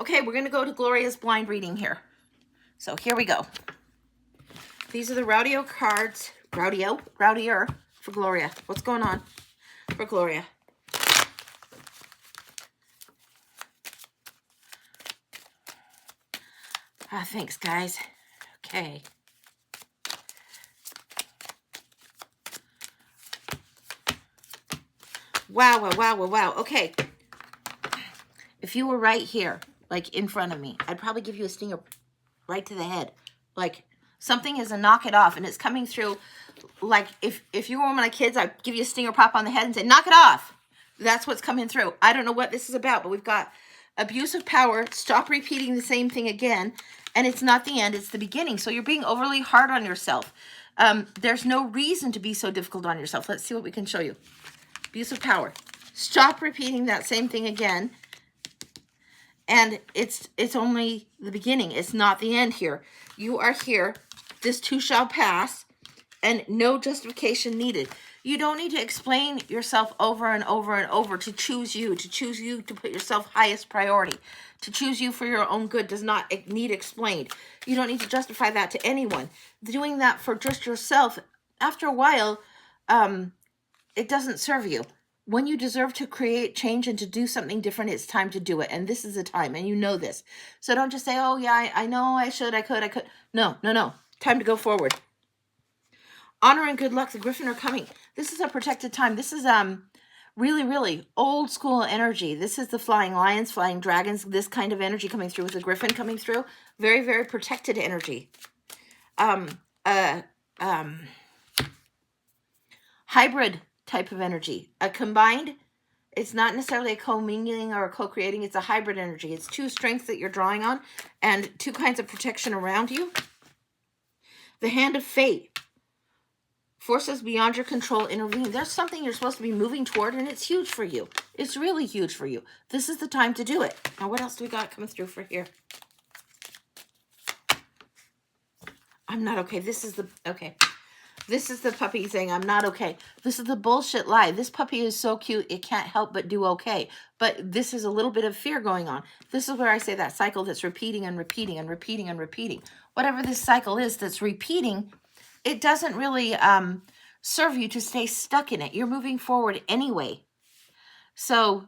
Okay, we're going to go to Gloria's blind reading here. So here we go. These are the Rowdio cards. Rowdier for Gloria. What's going on for Gloria? Thanks, guys. Okay. Wow. Okay. If you were right here, like in front of me, I'd probably give you a stinger right to the head. Like something is a knock it off, and it's coming through. Like if you were one of my kids, I'd give you a stinger pop on the head and say, knock it off. That's what's coming through. I don't know what this is about, but we've got abuse of power. Stop repeating the same thing again. And it's not the end, it's the beginning. So you're being overly hard on yourself. There's no reason to be so difficult on yourself. Let's see what we can show you. Abuse of power. Stop repeating that same thing again. And it's only the beginning. It's not the end here. You are here. This too shall pass. And no justification needed. You don't need to explain yourself over and over and over to choose you to put yourself highest priority. To choose you for your own good does not need explained. You don't need to justify that to anyone. Doing that for just yourself, after a while, it doesn't serve you. When you deserve to create change and to do something different, it's time to do it. And this is the time, and you know this. So don't just say, oh yeah, I know I should, I could. No. Time to go forward. Honor and good luck. The Griffin are coming. This is a protected time. This is really old school energy. This is the flying lions, flying dragons, this kind of energy coming through with the Griffin coming through. Very, very protected energy. Hybrid type of energy. A combined, it's not necessarily a co-mingling or a co-creating. It's a hybrid energy. It's two strengths that you're drawing on and two kinds of protection around you. The hand of fate. Forces beyond your control intervene. There's something you're supposed to be moving toward, and it's huge for you. It's really huge for you. This is the time to do it. Now, what else do we got coming through for here? I'm not okay. This is the puppy saying, I'm not okay. This is the bullshit lie. This puppy is so cute, it can't help but do okay. But this is a little bit of fear going on. This is where I say that cycle that's repeating and repeating and repeating and repeating. Whatever this cycle is that's repeating, it doesn't really serve you to stay stuck in it. You're moving forward anyway. So,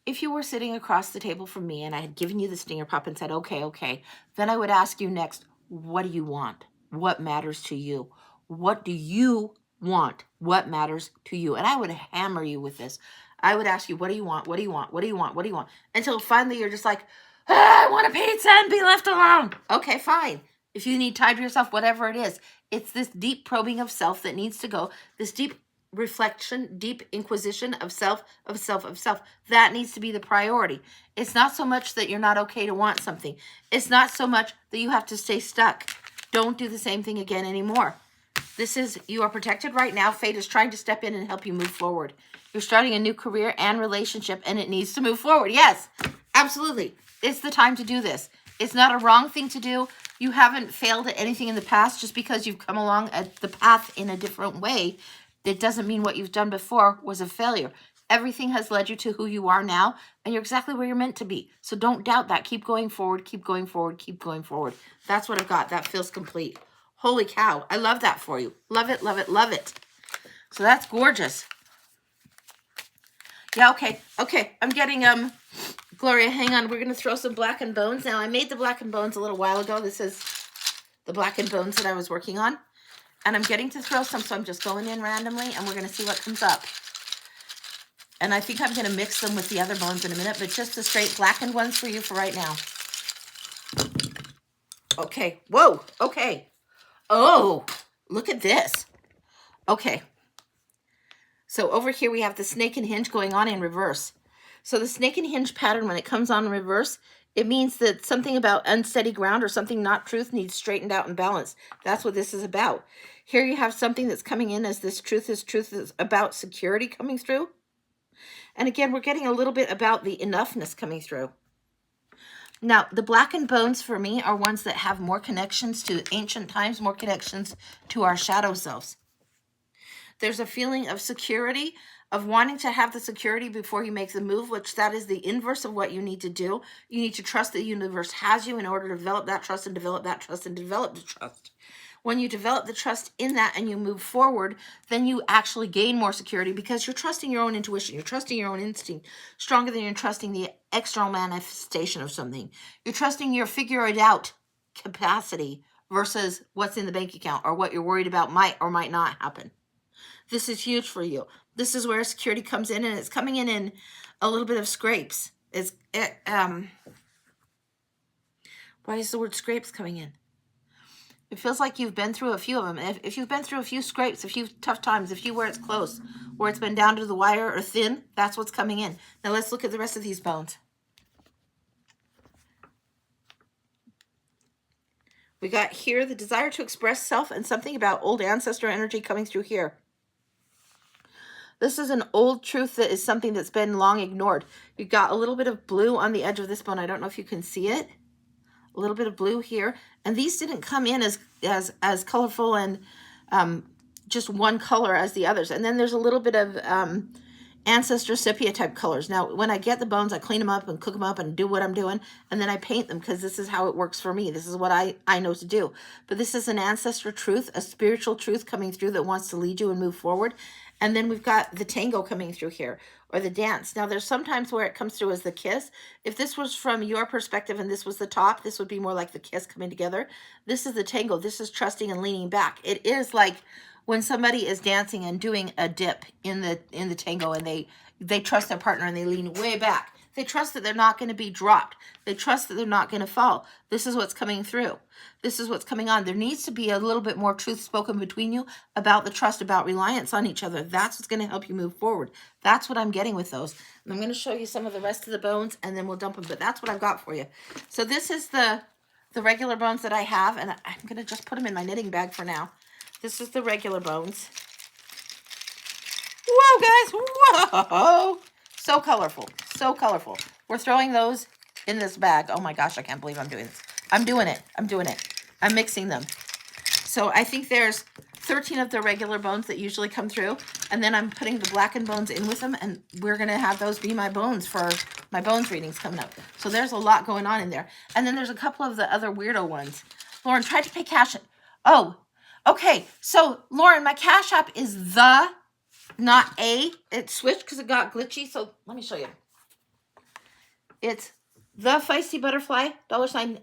if you were sitting across the table from me and I had given you the stinger pop and said, okay, then I would ask you next, what do you want? What matters to you? What do you want? What matters to you? And I would hammer you with this. I would ask you, what do you want? What do you want? What do you want? What do you want? Until finally you're just like, I want a pizza and be left alone. Okay, fine. If you need time to yourself, whatever it is, it's this deep probing of self that needs to go, this deep reflection, deep inquisition of self. That needs to be the priority. It's not so much that you're not okay to want something. It's not so much that you have to stay stuck. Don't do the same thing again anymore. You are protected right now. Fate is trying to step in and help you move forward. You're starting a new career and relationship, and it needs to move forward. Yes, absolutely. It's the time to do this. It's not a wrong thing to do. You haven't failed at anything in the past. Just because you've come along at the path in a different way, it doesn't mean what you've done before was a failure. Everything has led you to who you are now, and you're exactly where you're meant to be. So don't doubt that. Keep going forward, keep going forward, keep going forward. That's what I've got. That feels complete. Holy cow. I love that for you. Love it, love it, love it. So that's gorgeous. Yeah, okay. I'm getting, Gloria, hang on. We're going to throw some Blackened Bones. Now, I made the Blackened Bones a little while ago. This is the Blackened Bones that I was working on. And I'm getting to throw some, so I'm just going in randomly, and we're going to see what comes up. And I think I'm going to mix them with the other bones in a minute, but just the straight blackened ones for you for right now. Okay. Whoa. Okay. Oh, look at this. Okay. So over here we have the snake and hinge going on in reverse. So the snake and hinge pattern, when it comes on in reverse, it means that something about unsteady ground or something not truth needs straightened out and balanced. That's what this is about. Here you have something that's coming in as this truth is about security coming through. And again, we're getting a little bit about the enoughness coming through. Now, the Blackened Bones for me are ones that have more connections to ancient times, more connections to our shadow selves. There's a feeling of security, of wanting to have the security before you make the move, which that is the inverse of what you need to do. You need to trust the universe has you in order to develop that trust and develop that trust and develop the trust. When you develop the trust in that and you move forward, then you actually gain more security because you're trusting your own intuition. You're trusting your own instinct stronger than you're trusting the external manifestation of something. You're trusting your figure it out capacity versus what's in the bank account or what you're worried about might or might not happen. This is huge for you. This is where security comes in, and it's coming in a little bit of scrapes. Why is the word scrapes coming in? It feels like you've been through a few of them. If you've been through a few scrapes, a few tough times, a few where it's close, where it's been down to the wire or thin, that's what's coming in. Now let's look at the rest of these bones. We got here the desire to express self and something about old ancestor energy coming through here. This is an old truth that is something that's been long ignored. You got a little bit of blue on the edge of this bone. I don't know if you can see it. A little bit of blue here, and these didn't come in as colorful and just one color as the others. And then there's a little bit of ancestor sepia type colors. Now, when I get the bones, I clean them up and cook them up and do what I'm doing, and then I paint them because this is how it works for me. This is what I know to do. But this is an ancestor truth, a spiritual truth coming through that wants to lead you and move forward. And then we've got the tango coming through here, or the dance. Now, there's sometimes where it comes through as the kiss. If this was from your perspective and this was the top, this would be more like the kiss coming together. This is the tango. This is trusting and leaning back. It is like when somebody is dancing and doing a dip in the tango, and they trust their partner and they lean way back. They trust that they're not going to be dropped. They trust that they're not going to fall. This is what's coming through. This is what's coming on. There needs to be a little bit more truth spoken between you about the trust, about reliance on each other. That's what's going to help you move forward. That's what I'm getting with those. And I'm going to show you some of the rest of the bones, and then we'll dump them. But that's what I've got for you. So this is the regular bones that I have, and I'm going to just put them in my knitting bag for now. This is the regular bones. Whoa, guys. Whoa. So colorful. So colorful. We're throwing those in this bag. Oh my gosh, I can't believe I'm doing this. I'm doing it. I'm mixing them. So I think there's 13 of the regular bones that usually come through. And then I'm putting the blackened bones in with them. And we're going to have those be my bones for my bones readings coming up. So there's a lot going on in there. And then there's a couple of the other weirdo ones. Lauren, try to pay cash. Oh, okay. So Lauren, my Cash App is the... not A. It switched because it got glitchy. So let me show you. It's the Feisty Butterfly, $,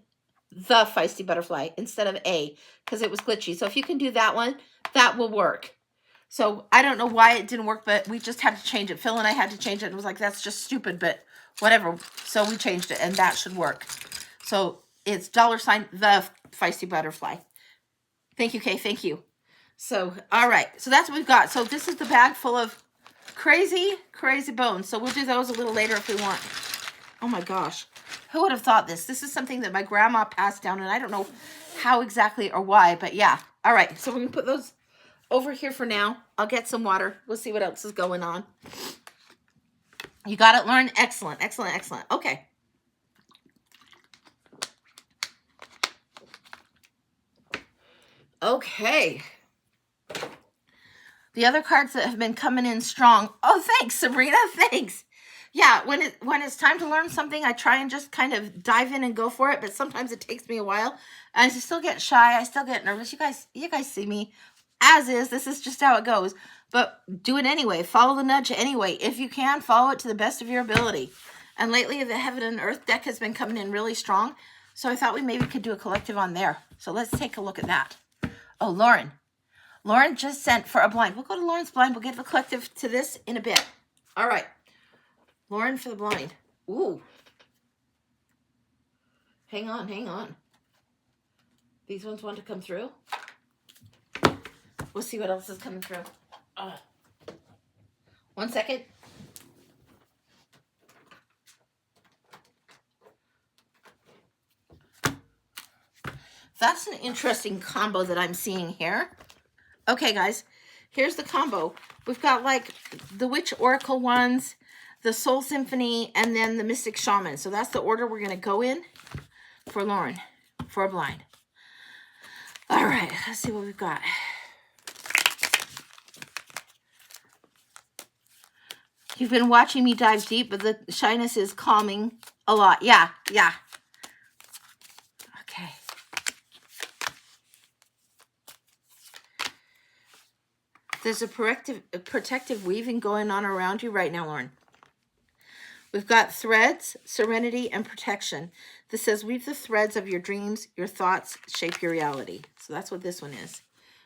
the Feisty Butterfly instead of A, because it was glitchy. So if you can do that one, that will work. So I don't know why it didn't work, but we just had to change it. Phil and I had to change it. And was like, that's just stupid, but whatever. So we changed it, and that should work. So it's $, the Feisty Butterfly. Thank you, Kay. Thank you. So, all right. So that's what we've got. So this is the bag full of crazy, crazy bones. So we'll do those a little later if we want. Oh my gosh. Who would have thought this? This is something that my grandma passed down, and I don't know how exactly or why, but yeah. All right. So we're going to put those over here for now. I'll get some water. We'll see what else is going on. You got it, Lauren? Excellent, excellent, excellent. Okay. Okay. The other cards that have been coming in strong. Oh, thanks, Sabrina. Thanks. Yeah, when it's time to learn something, I try and just kind of dive in and go for it, but sometimes it takes me a while. I still get shy. I still get nervous. You guys see me as is. This is just how it goes. But do it anyway. Follow the nudge anyway. If you can, follow it to the best of your ability. And lately, the Heaven and Earth deck has been coming in really strong, so I thought we maybe could do a collective on there. So let's take a look at that. Oh, Lauren. Lauren just sent for a blind. We'll go to Lauren's blind. We'll get the collective to this in a bit. All right. Lauren for the blind. Ooh. Hang on, hang on. These ones want to come through. We'll see what else is coming through. 1 second. That's an interesting combo that I'm seeing here. Okay, guys, here's the combo. We've got like the Witch Oracle ones, the Soul Symphony, and then the Mystic Shaman. So that's the order we're going to go in for Lauren, for a blind. All right, let's see what we've got. You've been watching me dive deep, but the shyness is calming a lot. Yeah, yeah. Okay. There's a protective weaving going on around you right now, Lauren. We've got threads, serenity, and protection. This says, weave the threads of your dreams, your thoughts, shape your reality. So that's what this one is.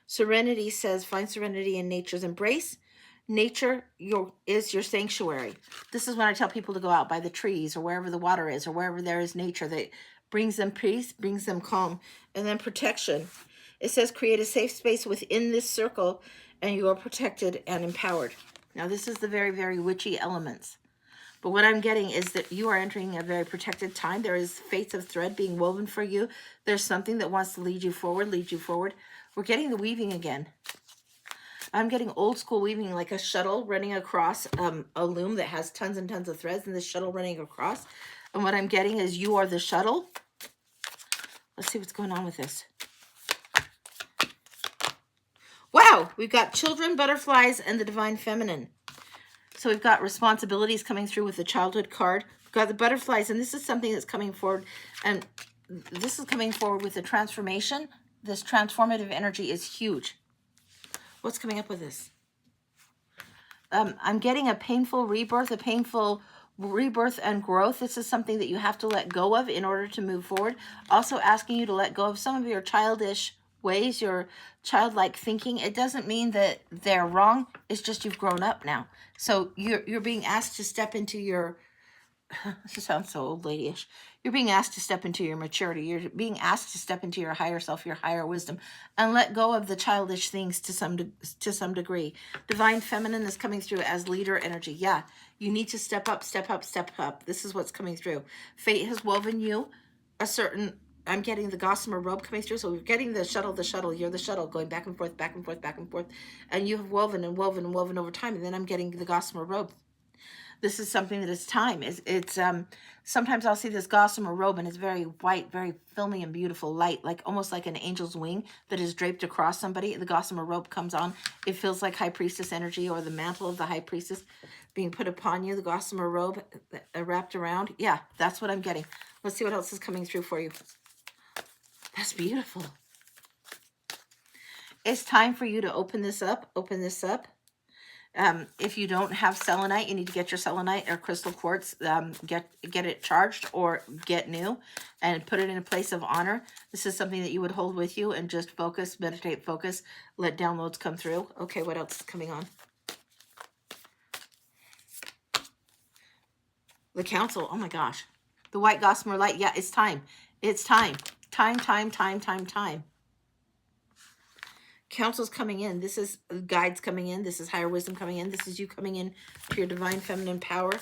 Serenity says, find serenity in nature's embrace. Nature is your sanctuary. This is when I tell people to go out by the trees or wherever the water is or wherever there is nature that brings them peace, brings them calm. And then protection. It says, create a safe space within this circle and you are protected and empowered. Now, this is the very, very witchy elements. But what I'm getting is that you are entering a very protected time. There is fates of thread being woven for you. There's something that wants to lead you forward, We're getting the weaving again. I'm getting old school weaving, like a shuttle running across a loom that has tons and tons of threads and this shuttle running across. And what I'm getting is you are the shuttle. Let's see what's going on with this. Wow, we've got children, butterflies, and the divine feminine. So we've got responsibilities coming through with the childhood card. We've got the butterflies, and this is something that's coming forward. And this is coming forward with the transformation. This transformative energy is huge. What's coming up with this? I'm getting a painful rebirth and growth. This is something that you have to let go of in order to move forward. Also asking you to let go of some of your childish ways, your childlike thinking. It doesn't mean that they're wrong. It's just you've grown up now. So you're being asked to step into your, this sounds so old ladyish. You're being asked to step into your maturity. You're being asked to step into your higher self, your higher wisdom, and let go of the childish things to some degree. Divine feminine is coming through as leader energy. Yeah, you need to step up, step up, step up. This is what's coming through. Fate has woven you a certain, I'm getting the gossamer robe coming through. So we're getting the shuttle. You're the shuttle going back and forth, back and forth, back and forth. And you have woven and woven and woven over time. And then I'm getting the gossamer robe. This is something that is time. It's sometimes I'll see this gossamer robe and it's very white, very filmy and beautiful light, like almost like an angel's wing that is draped across somebody. The gossamer robe comes on. It feels like high priestess energy or the mantle of the high priestess being put upon you. The gossamer robe wrapped around. Yeah, that's what I'm getting. Let's see what else is coming through for you. That's beautiful. It's time for you to open this up. If you don't have selenite, you need to get your selenite or crystal quartz, get it charged or get new and put it in a place of honor. This is something that you would hold with you and just focus, meditate, focus, let downloads come through. Okay, what else is coming on? The council. Oh my gosh. The white gossamer light. Yeah, it's time. It's time. Time. Council's coming in. This is guides coming in. This is higher wisdom coming in. This is you coming in to your divine feminine power.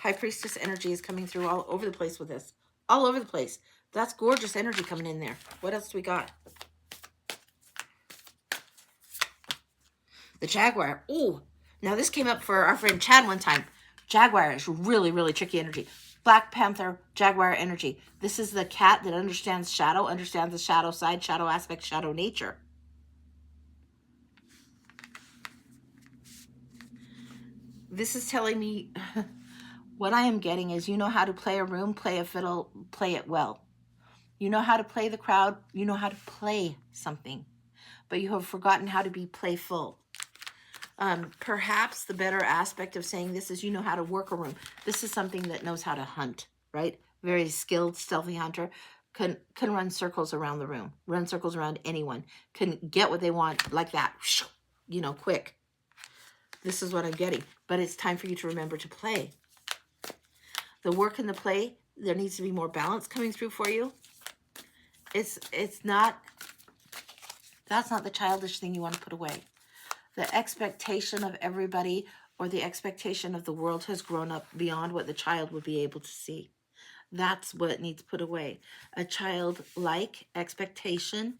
High priestess energy is coming through all over the place with this. All over the place. That's gorgeous energy coming in there. What else do we got? The Jaguar. Ooh. Now this came up for our friend Chad one time. Jaguar is really, really tricky energy. Black Panther, Jaguar energy. This is the cat that understands shadow, understands the shadow side, shadow aspect, shadow nature. This is telling me what I am getting is you know how to play a room, play a fiddle, play it well. You know how to play the crowd. You know how to play something, but you have forgotten how to be playful. Perhaps the better aspect of saying this is you know how to work a room. This is something that knows how to hunt, right? Very skilled, stealthy hunter. Can run circles around the room, run circles around anyone, can get what they want like that, you know, quick. This is what I'm getting. But it's time for you to remember to play. The work and the play, there needs to be more balance coming through for you. It's not, that's not the childish thing you want to put away. The expectation of everybody or the expectation of the world has grown up beyond what the child would be able to see. That's what needs put away. A childlike expectation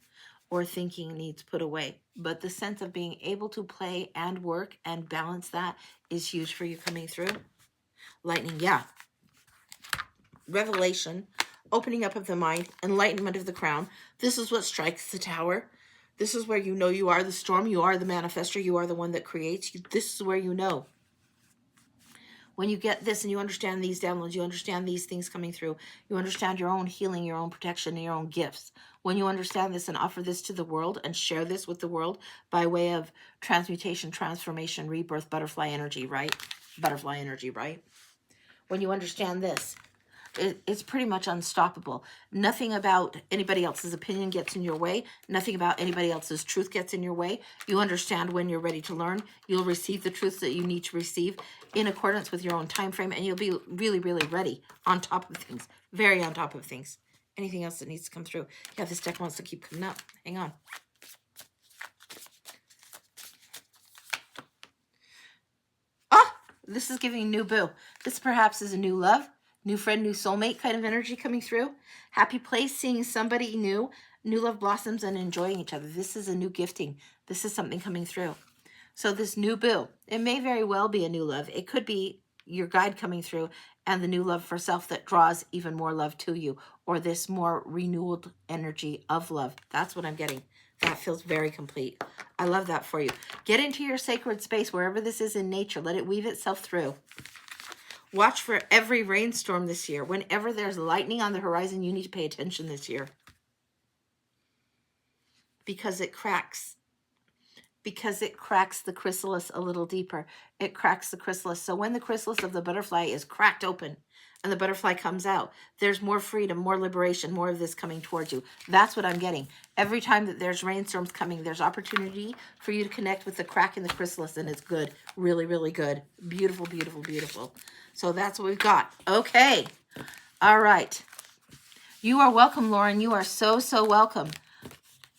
or thinking needs put away. But the sense of being able to play and work and balance that is huge for you coming through. Lightning, yeah. Revelation, opening up of the mind, enlightenment of the crown. This is what strikes the tower. This is where you know you are the storm, you are the manifester, you are the one that creates. This is where you know. When you get this and you understand these downloads, you understand these things coming through, you understand your own healing, your own protection, and your own gifts. When you understand this and offer this to the world and share this with the world by way of transmutation, transformation, rebirth, butterfly energy, right? Butterfly energy, right? When you understand this, it's pretty much unstoppable. Nothing about anybody else's opinion gets in your way. Nothing about anybody else's truth gets in your way. You understand when you're ready to learn. You'll receive the truths that you need to receive in accordance with your own time frame, and you'll be really, really ready, on top of things, very on top of things. Anything else that needs to come through? Yeah, this deck wants to keep coming up. Hang on. Oh, this is giving new boo. This perhaps is a new love. New friend, new soulmate kind of energy coming through. Happy place, seeing somebody new. New love blossoms and enjoying each other. This is a new gifting. This is something coming through. So this new boo, it may very well be a new love. It could be your guide coming through and the new love for self that draws even more love to you, or this more renewed energy of love. That's what I'm getting. That feels very complete. I love that for you. Get into your sacred space, wherever this is in nature. Let it weave itself through. Watch for every rainstorm this year. Whenever there's lightning on the horizon, you need to pay attention this year. Because it cracks. Because it cracks the chrysalis a little deeper. It cracks the chrysalis. So when the chrysalis of the butterfly is cracked open and the butterfly comes out, there's more freedom, more liberation, more of this coming towards you. That's what I'm getting. Every time that there's rainstorms coming, there's opportunity for you to connect with the crack in the chrysalis, and it's good. Really, really good. Beautiful, beautiful, beautiful. So that's what we've got. Okay. All right. You are welcome, Lauren. You are so, so welcome.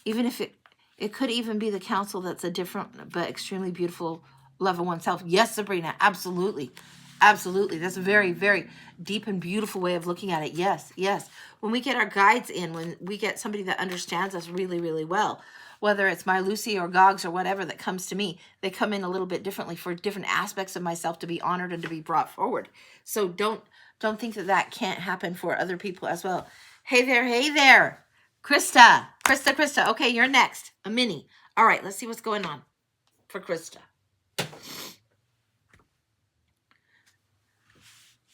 Even if it could even be the council that's a different but extremely beautiful love of oneself. Yes, Sabrina, absolutely. Absolutely. That's a very, very deep and beautiful way of looking at it. Yes, yes. When we get our guides in, when we get somebody that understands us really, really well, whether it's my Lucy or Gogs or whatever that comes to me, they come in a little bit differently for different aspects of myself to be honored and to be brought forward. So don't think that that can't happen for other people as well. Hey there, hey there. Krista. Okay, you're next. A mini. All right, let's see what's going on for Krista.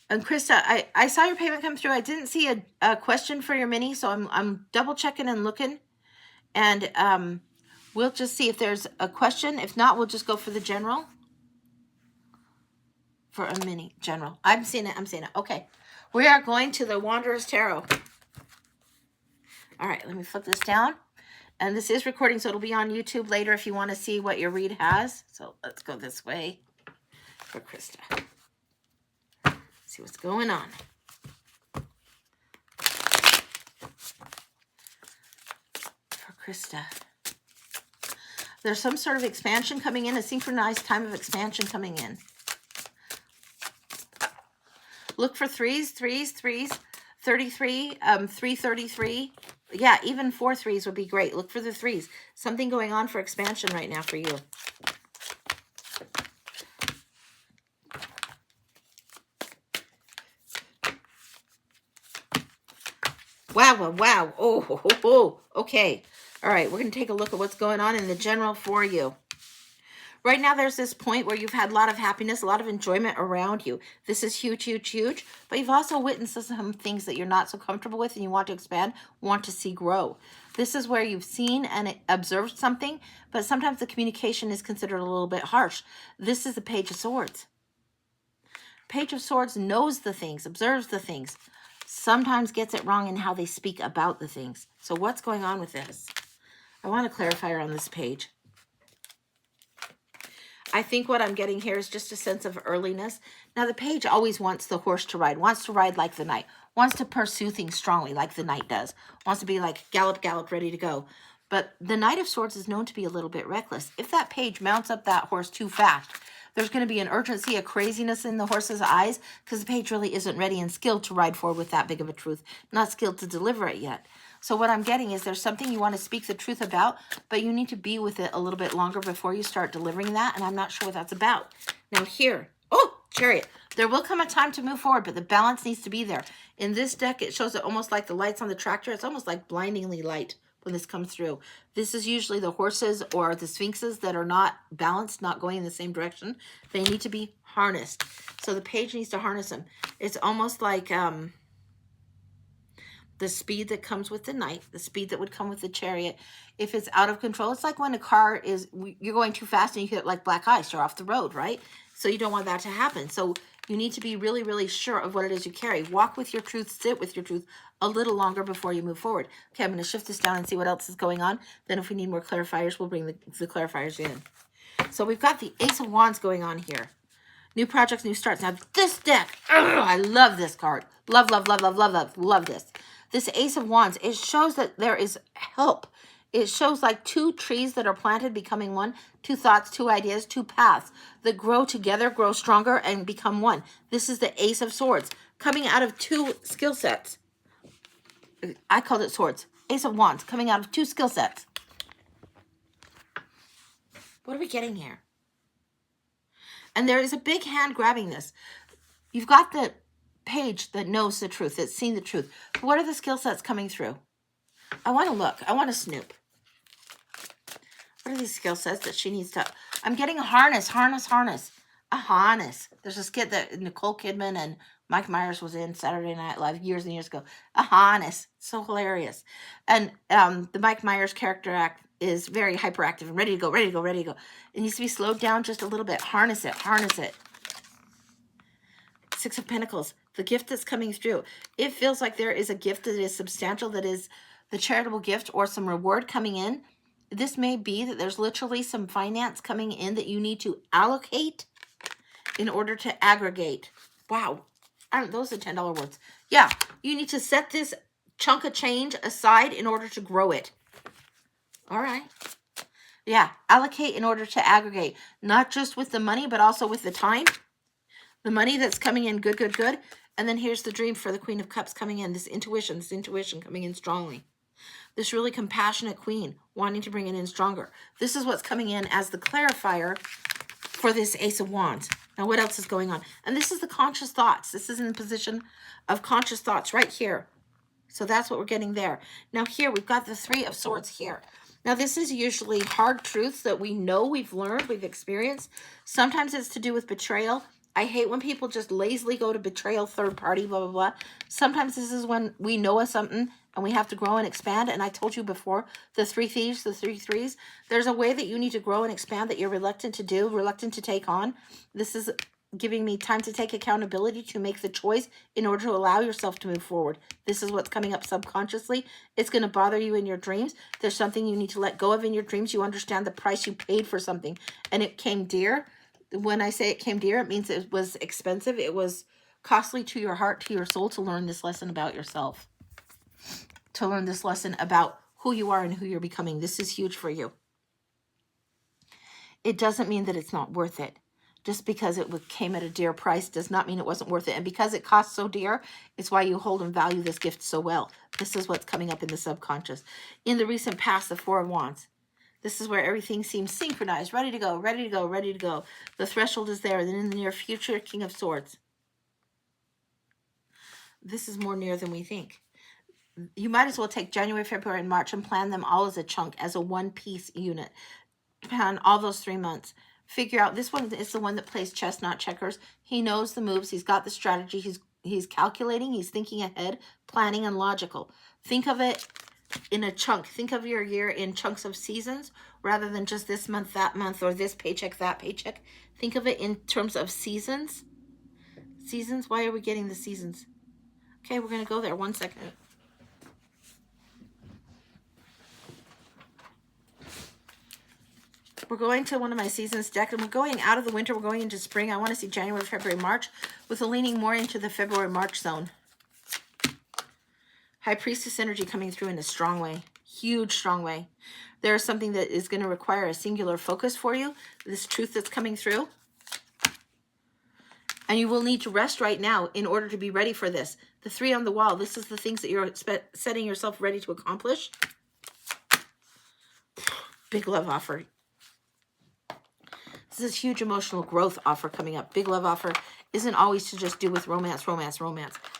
And Krista, I saw your payment come through. I didn't see a question for your mini, so I'm double checking and looking. And we'll just see if there's a question. If not, we'll just go for the general. For a mini general. I'm seeing it. Okay. We are going to the Wanderer's Tarot. All right, let me flip this down. And this is recording, so it'll be on YouTube later if you want to see what your read has. So let's go this way for Krista. See what's going on. For Krista. There's some sort of expansion coming in, a synchronized time of expansion coming in. Look for threes, 33, 333. Yeah, even 4 threes would be great. Look for the threes. Something going on for expansion right now for you. Wow. Oh, okay. All right, we're going to take a look at what's going on in the general for you. Right now, there's this point where you've had a lot of happiness, a lot of enjoyment around you. This is huge. But you've also witnessed some things that you're not so comfortable with and you want to expand, want to see grow. This is where you've seen and observed something, but sometimes the communication is considered a little bit harsh. This is the Page of Swords. Page of Swords knows the things, observes the things, sometimes gets it wrong in how they speak about the things. So what's going on with this? I want a clarifier on this page. I think what I'm getting here is just a sense of earliness. Now, the page always wants the horse to ride, wants to ride like the knight, wants to pursue things strongly like the knight does, wants to be like gallop, ready to go. But the Knight of Swords is known to be a little bit reckless. If that page mounts up that horse too fast, there's going to be an urgency, a craziness in the horse's eyes, because the page really isn't ready and skilled to ride forward with that big of a truth, not skilled to deliver it yet. So what I'm getting is there's something you want to speak the truth about, but you need to be with it a little bit longer before you start delivering that, and I'm not sure what that's about. Now here, oh, Chariot. There will come a time to move forward, but the balance needs to be there. In this deck, it shows it almost like the lights on the tractor. It's almost like blindingly light when this comes through. This is usually the horses or the sphinxes that are not balanced, not going in the same direction. They need to be harnessed. So the page needs to harness them. It's almost like the speed that comes with the knight, the speed that would come with the chariot. If it's out of control, it's like when a car is, you're going too fast and you hit like black ice, you're off the road, right? So you don't want that to happen. So you need to be really, really sure of what it is you carry. Walk with your truth, sit with your truth a little longer before you move forward. Okay, I'm going to shift this down and see what else is going on. Then if we need more clarifiers, we'll bring the clarifiers in. So we've got the Ace of Wands going on here. New projects, new starts. Now this deck, I love this card. Love, love, love, love, love, love, love this. This Ace of Wands, it shows that there is help. It shows like two trees that are planted becoming one, two thoughts, two ideas, two paths that grow together, grow stronger, and become one. This is the Ace of Swords coming out of two skill sets. I called it swords. Ace of Wands coming out of two skill sets. What are we getting here? And there is a big hand grabbing this. You've got the page that knows the truth, that's seen the truth. But what are the skill sets coming through? I want to look. I want to snoop. What are these skill sets that she needs to... I'm getting a harness, harness. A harness. There's a skit that Nicole Kidman and Mike Myers was in Saturday Night Live years and years ago. A harness. So hilarious. And the Mike Myers character is very hyperactive and ready to go. It needs to be slowed down just a little bit. Harness it. Six of Pentacles. The gift that's coming through. It feels like there is a gift that is substantial, that is the charitable gift or some reward coming in. This may be that there's literally some finance coming in that you need to allocate in order to aggregate. Wow. Those are $10 words. Yeah, you need to set this chunk of change aside in order to grow it. All right. Yeah, allocate in order to aggregate. Not just with the money, but also with the time. The money that's coming in, good. And then here's the dream for the Queen of Cups coming in. This intuition coming in strongly. This really compassionate queen wanting to bring it in stronger. This is what's coming in as the clarifier for this Ace of Wands. Now, what else is going on? And this is the conscious thoughts. This is in the position of conscious thoughts right here. So that's what we're getting there. Now here, we've got the Three of Swords here. Now, this is usually hard truths that we know, we've learned, we've experienced. Sometimes it's to do with betrayal. I hate when people just lazily go to betrayal, third party, blah, blah, blah. Sometimes this is when we know of something and we have to grow and expand. And I told you before, the three thieves, the three threes, there's a way that you need to grow and expand that you're reluctant to do, reluctant to take on. This is giving me time to take accountability, to make the choice in order to allow yourself to move forward. This is what's coming up subconsciously. It's going to bother you in your dreams. There's something you need to let go of in your dreams. You understand the price you paid for something and it came dear. When I say it came dear, it means it was expensive. It was costly to your heart, to your soul, to learn this lesson about yourself. To learn this lesson about who you are and who you're becoming. This is huge for you. It doesn't mean that it's not worth it. Just because it came at a dear price does not mean it wasn't worth it. And because it costs so dear, it's why you hold and value this gift so well. This is what's coming up in the subconscious. In the recent past, the Four of Wands. This is where everything seems synchronized, ready to go. The threshold is there. Then in the near future, King of Swords. This is more near than we think. You might as well take January, February, and March and plan them all as a chunk, as a one-piece unit. Plan all those 3 months. Figure out, this one is the one that plays chess, not checkers. He knows the moves. He's got the strategy. He's calculating. He's thinking ahead, planning, and logical. Think of it in a chunk. Think of your year in chunks of seasons rather than just this month, that month, or this paycheck, that paycheck. Think of it in terms of seasons. Seasons? Why are we getting the seasons? Okay, we're going to go there. 1 second. We're going to one of my seasons deck, and we're going out of the winter. We're going into spring. I want to see January, February, March, with a leaning more into the February, March zone. High Priestess energy coming through in a strong way. Huge, strong way. There is something that is going to require a singular focus for you. This truth that's coming through. And you will need to rest right now in order to be ready for this. The Three on the wall. This is the things that you're setting yourself ready to accomplish. Big love offer. This is huge emotional growth offer coming up. Big love offer isn't always to just do with romance.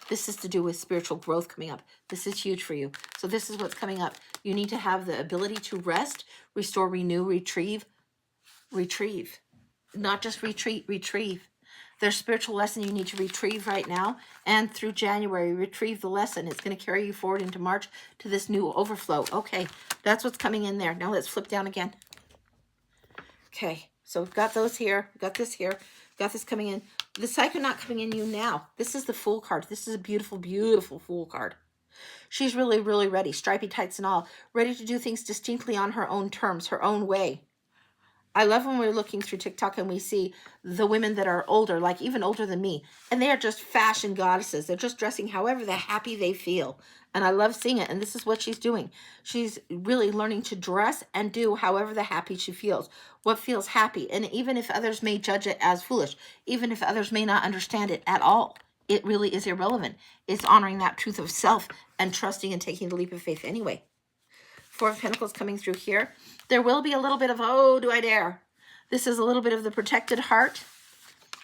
This is to do with spiritual growth coming up. This is huge for you. So this is what's coming up. You need to have the ability to rest, restore, renew, retrieve. Not just retreat, retrieve. There's spiritual lesson you need to retrieve right now. And through January, retrieve the lesson. It's going to carry you forward into March to this new overflow. Okay, that's what's coming in there. Now let's flip down again. Okay, so we've got those here. We've got this here. We've got this coming in. The Psychonaut coming in you now. This is the Fool card. This is a beautiful, beautiful Fool card. She's really, really ready. Stripy tights and all. Ready to do things distinctly on her own terms, her own way. I love when we're looking through TikTok and we see the women that are older, like even older than me, and they are just fashion goddesses. They're just dressing however the happy they feel. And I love seeing it. And this is what she's doing. She's really learning to dress and do however the happy she feels. What feels happy. And even if others may judge it as foolish, even if others may not understand it at all, it really is irrelevant. It's honoring that truth of self and trusting and taking the leap of faith anyway. Four of Pentacles coming through here. There will be a little bit of, oh, do I dare? This is a little bit of the protected heart,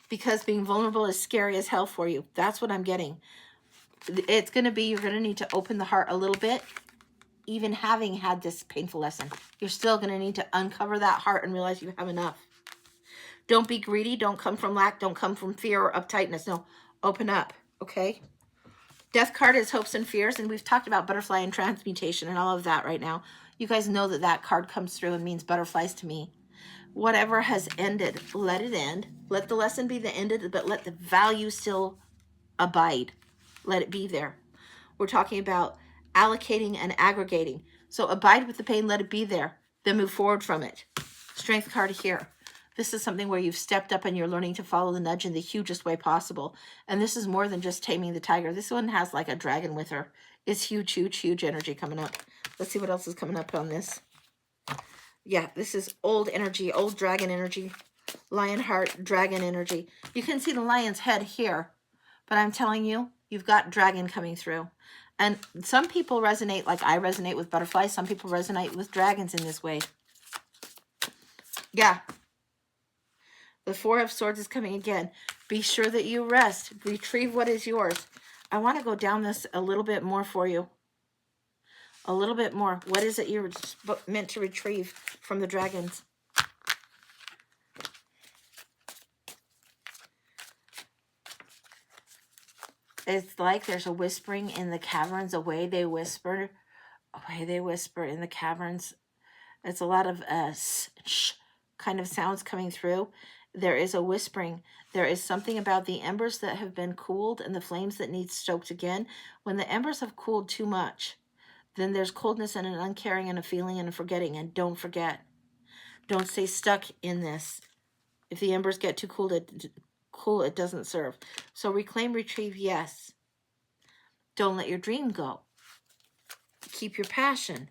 because being vulnerable is scary as hell for you. That's what I'm getting. It's going to be, you're going to need to open the heart a little bit. Even having had this painful lesson, you're still going to need to uncover that heart and realize you have enough. Don't be greedy. Don't come from lack. Don't come from fear or uptightness. No, open up, okay? Death card is hopes and fears, and we've talked about butterfly and transmutation and all of that right now. You guys know that that card comes through and means butterflies to me. Whatever has ended, let it end. Let the lesson be the ended, but let the value still abide. Let it be there. We're talking about allocating and aggregating. So abide with the pain, let it be there. Then move forward from it. Strength card here. This is something where you've stepped up and you're learning to follow the nudge in the hugest way possible. And this is more than just taming the tiger. This one has like a dragon with her. It's huge, huge, huge energy coming up. Let's see what else is coming up on this. Yeah, this is old energy, old dragon energy. Lion heart, dragon energy. You can see the lion's head here. But I'm telling you, you've got dragon coming through. And some people resonate, like I resonate with butterflies. Some people resonate with dragons in this way. Yeah. The Four of Swords is coming again. Be sure that you rest. Retrieve what is yours. I want to go down this a little bit more for you. A little bit more. What is it you're meant to retrieve from the dragons? It's like there's a whispering in the caverns. Away they whisper. Away they whisper in the caverns. It's a lot of shh kind of sounds coming through. There is a whispering. There is something about the embers that have been cooled and the flames that need stoked again. When the embers have cooled too much, then there's coldness and an uncaring and a feeling and a forgetting. And don't forget. Don't stay stuck in this. If the embers get too cool, it doesn't serve. So reclaim, retrieve, yes. Don't let your dream go. Keep your passion.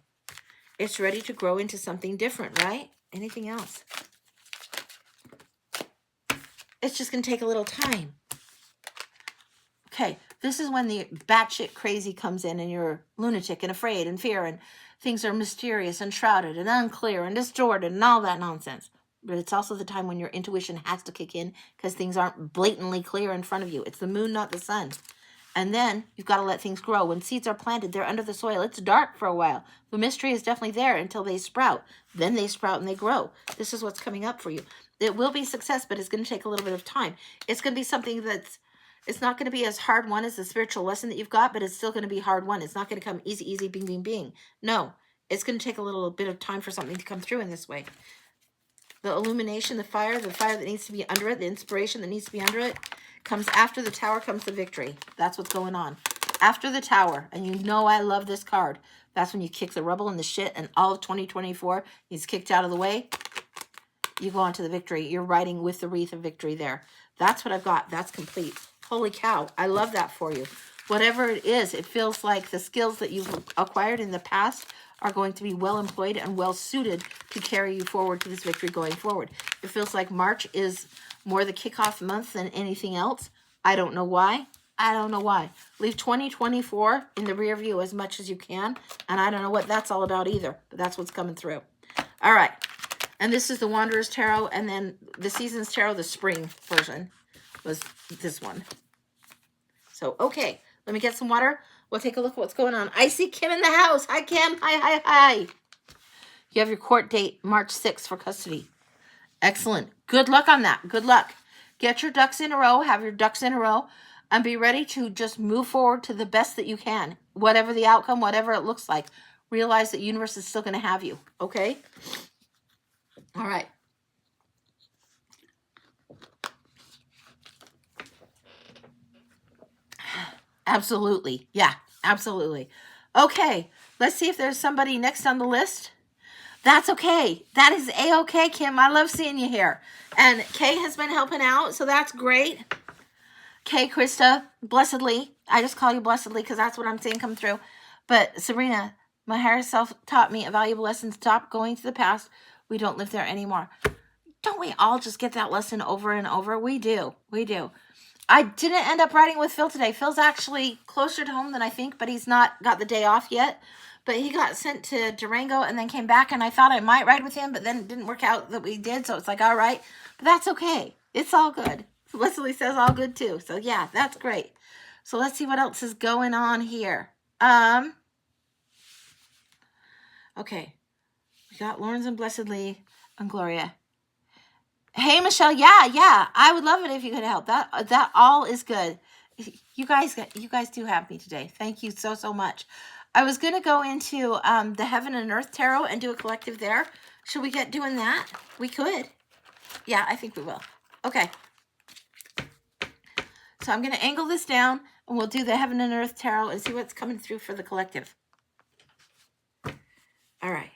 It's ready to grow into something different, right? Anything else? It's just going to take a little time. Okay, this is when the batshit crazy comes in and you're lunatic and afraid and fear and things are mysterious and shrouded and unclear and distorted and all that nonsense. But it's also the time when your intuition has to kick in because things aren't blatantly clear in front of you. It's the moon, not the sun. And then you've got to let things grow. When seeds are planted, they're under the soil. It's dark for a while. The mystery is definitely there until they sprout. Then they sprout and they grow. This is what's coming up for you. It will be success, but it's going to take a little bit of time. It's going to be something that's, it's not going to be as hard won as the spiritual lesson that you've got, but it's still going to be hard won. It's not going to come easy, easy, bing, bing, bing. No, it's going to take a little bit of time for something to come through in this way. The illumination, the fire that needs to be under it, the inspiration that needs to be under it, comes after the tower comes the victory. That's what's going on. After the tower, and you know I love this card, that's when you kick the rubble and the shit, and all of 2024 is kicked out of the way. You go on to the victory. You're riding with the wreath of victory there. That's what I've got. That's complete. Holy cow. I love that for you. Whatever it is, it feels like the skills that you've acquired in the past are going to be well employed and well suited to carry you forward to this victory going forward. It feels like March is more the kickoff month than anything else. I don't know why. I don't know why. Leave 2024 in the rear view as much as you can. And I don't know what that's all about either. But that's what's coming through. All right. And this is the Wanderer's Tarot. And then the Seasons Tarot, the spring version, was this one. So, okay. Let me get some water. We'll take a look at what's going on. I see Kim in the house. Hi, Kim. Hi, hi, hi. You have your court date March 6th for custody. Excellent. Good luck on that. Good luck. Get your ducks in a row, have your ducks in a row, and be ready to just move forward to the best that you can. Whatever the outcome, whatever it looks like, realize that the universe is still going to have you, okay? All right. Absolutely. Yeah, absolutely. Okay, let's see if there's somebody next on the list. That's okay. That is A-okay, Kim. I love seeing you here. And Kay has been helping out, so that's great. Kay, Krista, blessedly. I just call you blessedly because that's what I'm seeing come through. But Sabrina, my higher self taught me a valuable lesson. Stop going to the past. We don't live there anymore. Don't we all just get that lesson over and over? We do. We do. I didn't end up riding with Phil today. Phil's actually closer to home than I think, but he's not got the day off yet. But he got sent to Durango and then came back, and I thought I might ride with him, but then it didn't work out that we did, so it's like, all right. But that's okay. It's all good. Leslie says all good too. So yeah, that's great. So let's see what else is going on here. Okay. We got Lawrence and Blessedly and Gloria. Hey, Michelle. Yeah. I would love it if you could help. That all is good. You guys do have me today. Thank you so much. I was going to go into the Heaven and Earth Tarot and do a collective there. Should we get doing that? We could. Yeah, I think we will. Okay. So I'm going to angle this down, and we'll do the Heaven and Earth Tarot and see what's coming through for the collective. All right.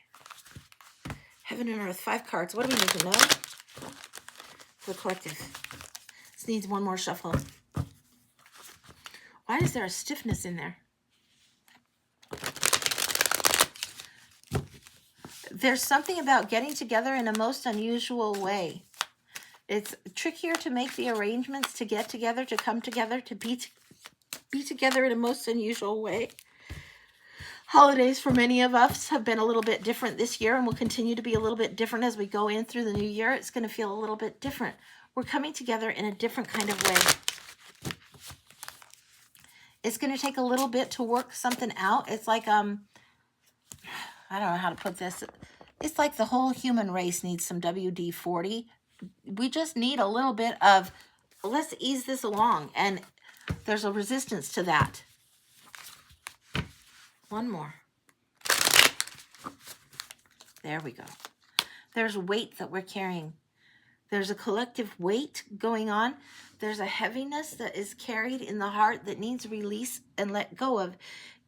Heaven and Earth, 5 cards. What do we need to know for the collective? This needs one more shuffle. Why is there a stiffness in there? There's something about getting together in a most unusual way. It's trickier to make the arrangements to get together, to come together, to be together in a most unusual way. Holidays for many of us have been a little bit different this year and will continue to be a little bit different as we go in through the new year. It's going to feel a little bit different. We're coming together in a different kind of way. It's going to take a little bit to work something out. It's like, I don't know how to put this. It's like the whole human race needs some WD-40. We just need a little bit of, let's ease this along. And there's a resistance to that. One more. There we go. There's weight that we're carrying. There's a collective weight going on. There's a heaviness that is carried in the heart that needs release and let go of.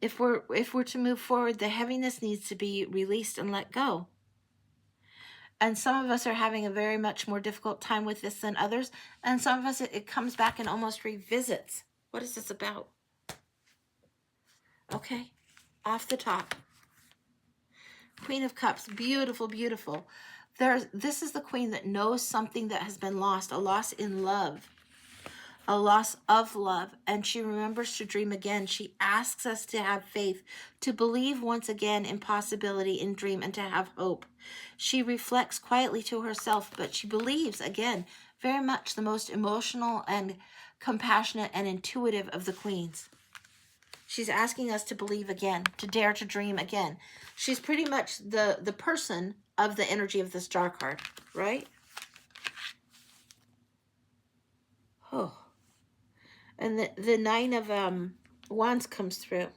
If we're to move forward, the heaviness needs to be released and let go. And some of us are having a very much more difficult time with this than others. And some of us, it comes back and almost revisits. What is this about? Okay, off the top. Queen of Cups, beautiful, beautiful. This is the queen that knows something that has been lost, a loss in love, a loss of love, and she remembers to dream again. She asks us to have faith, to believe once again in possibility, in dream, and to have hope. She reflects quietly to herself, but she believes again, very much the most emotional and compassionate and intuitive of the queens. She's asking us to believe again, to dare to dream again. She's pretty much the person of the energy of the Star card, right? Oh. And the 9 of Wands comes through.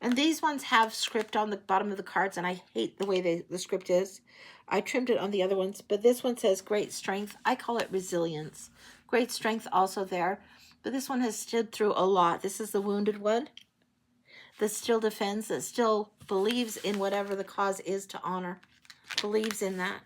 And these ones have script on the bottom of the cards, and I hate the way the script is. I trimmed it on the other ones, but this one says great strength. I call it resilience. Great strength also there. But this one has stood through a lot. This is the wounded one that still defends, that still believes in whatever the cause is to honor. Believes in that.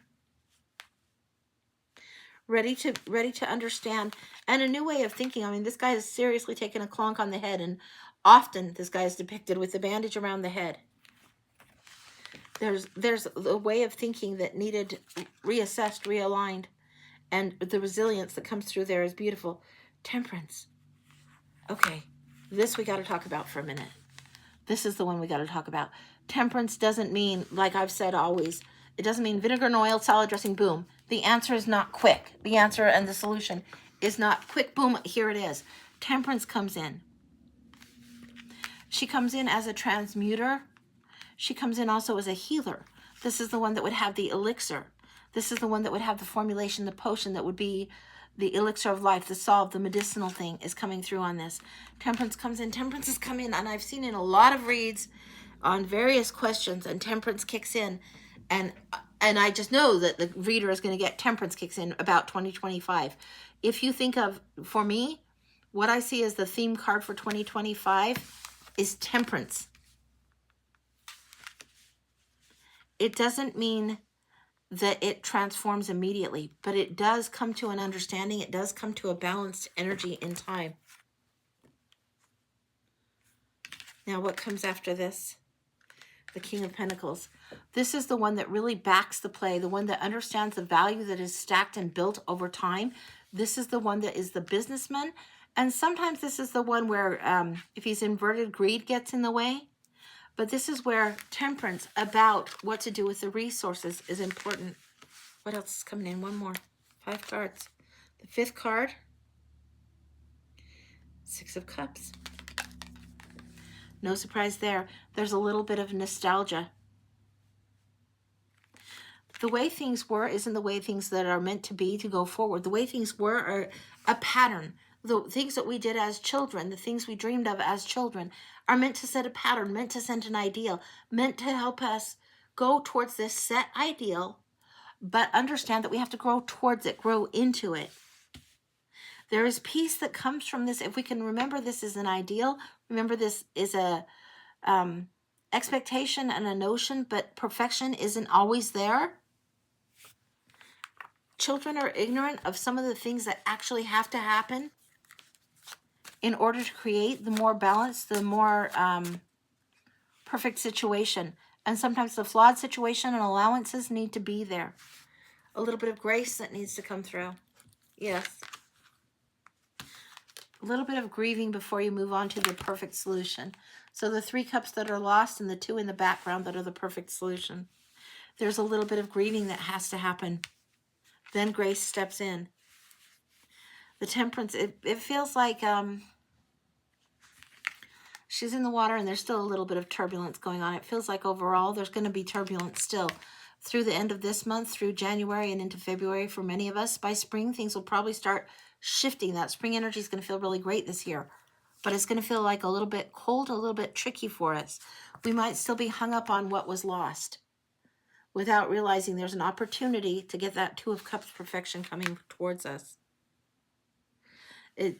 Ready to understand. And a new way of thinking. I mean, this guy has seriously taken a clonk on the head, and often this guy is depicted with a bandage around the head. There's a way of thinking that needed reassessed, realigned, and the resilience that comes through there is beautiful. Temperance. Okay, this we got to talk about for a minute. This is the one we got to talk about. Temperance doesn't mean, like I've said always, it doesn't mean vinegar and oil, salad dressing, boom. The answer is not quick. The answer and the solution is not quick, boom, here it is. Temperance comes in. She comes in as a transmuter. She comes in also as a healer. This is the one that would have the elixir. This is the one that would have the formulation, the potion that would be the elixir of life, the salve, the medicinal thing is coming through on this. Temperance comes in. Temperance has come in, and I've seen in a lot of reads on various questions, and temperance kicks in. And I just know that the reader is going to get temperance kicks in about 2025. If you think of, for me, what I see as the theme card for 2025 is temperance. It doesn't mean that it transforms immediately, but it does come to an understanding. It does come to a balanced energy in time. Now, what comes after this? The King of Pentacles. This is the one that really backs the play, the one that understands the value that is stacked and built over time. This is the one that is the businessman. And sometimes this is the one where if he's inverted, greed gets in the way. But this is where temperance about what to do with the resources is important. What else is coming in? One more. 5 cards. The 5th card. 6 of Cups. No surprise there. There's a little bit of nostalgia. The way things were isn't the way things that are meant to be to go forward. The way things were are a pattern. The things that we did as children, the things we dreamed of as children, are meant to set a pattern, meant to set an ideal, meant to help us go towards this set ideal, but understand that we have to grow towards it, grow into it. There is peace that comes from this. If we can remember this is an ideal, remember this is a expectation and a notion, but perfection isn't always there. Children are ignorant of some of the things that actually have to happen in order to create the more balanced, the more perfect situation. And sometimes the flawed situation and allowances need to be there. A little bit of grace that needs to come through. Yes. A little bit of grieving before you move on to the perfect solution. So the 3 cups that are lost and the 2 in the background that are the perfect solution. There's a little bit of grieving that has to happen. Then grace steps in. The temperance, it feels like she's in the water and there's still a little bit of turbulence going on. It feels like overall there's going to be turbulence still through the end of this month, through January and into February for many of us. By spring, things will probably start shifting. That spring energy is going to feel really great this year, but it's going to feel like a little bit cold, a little bit tricky for us. We might still be hung up on what was lost without realizing there's an opportunity to get that 2 of Cups perfection coming towards us.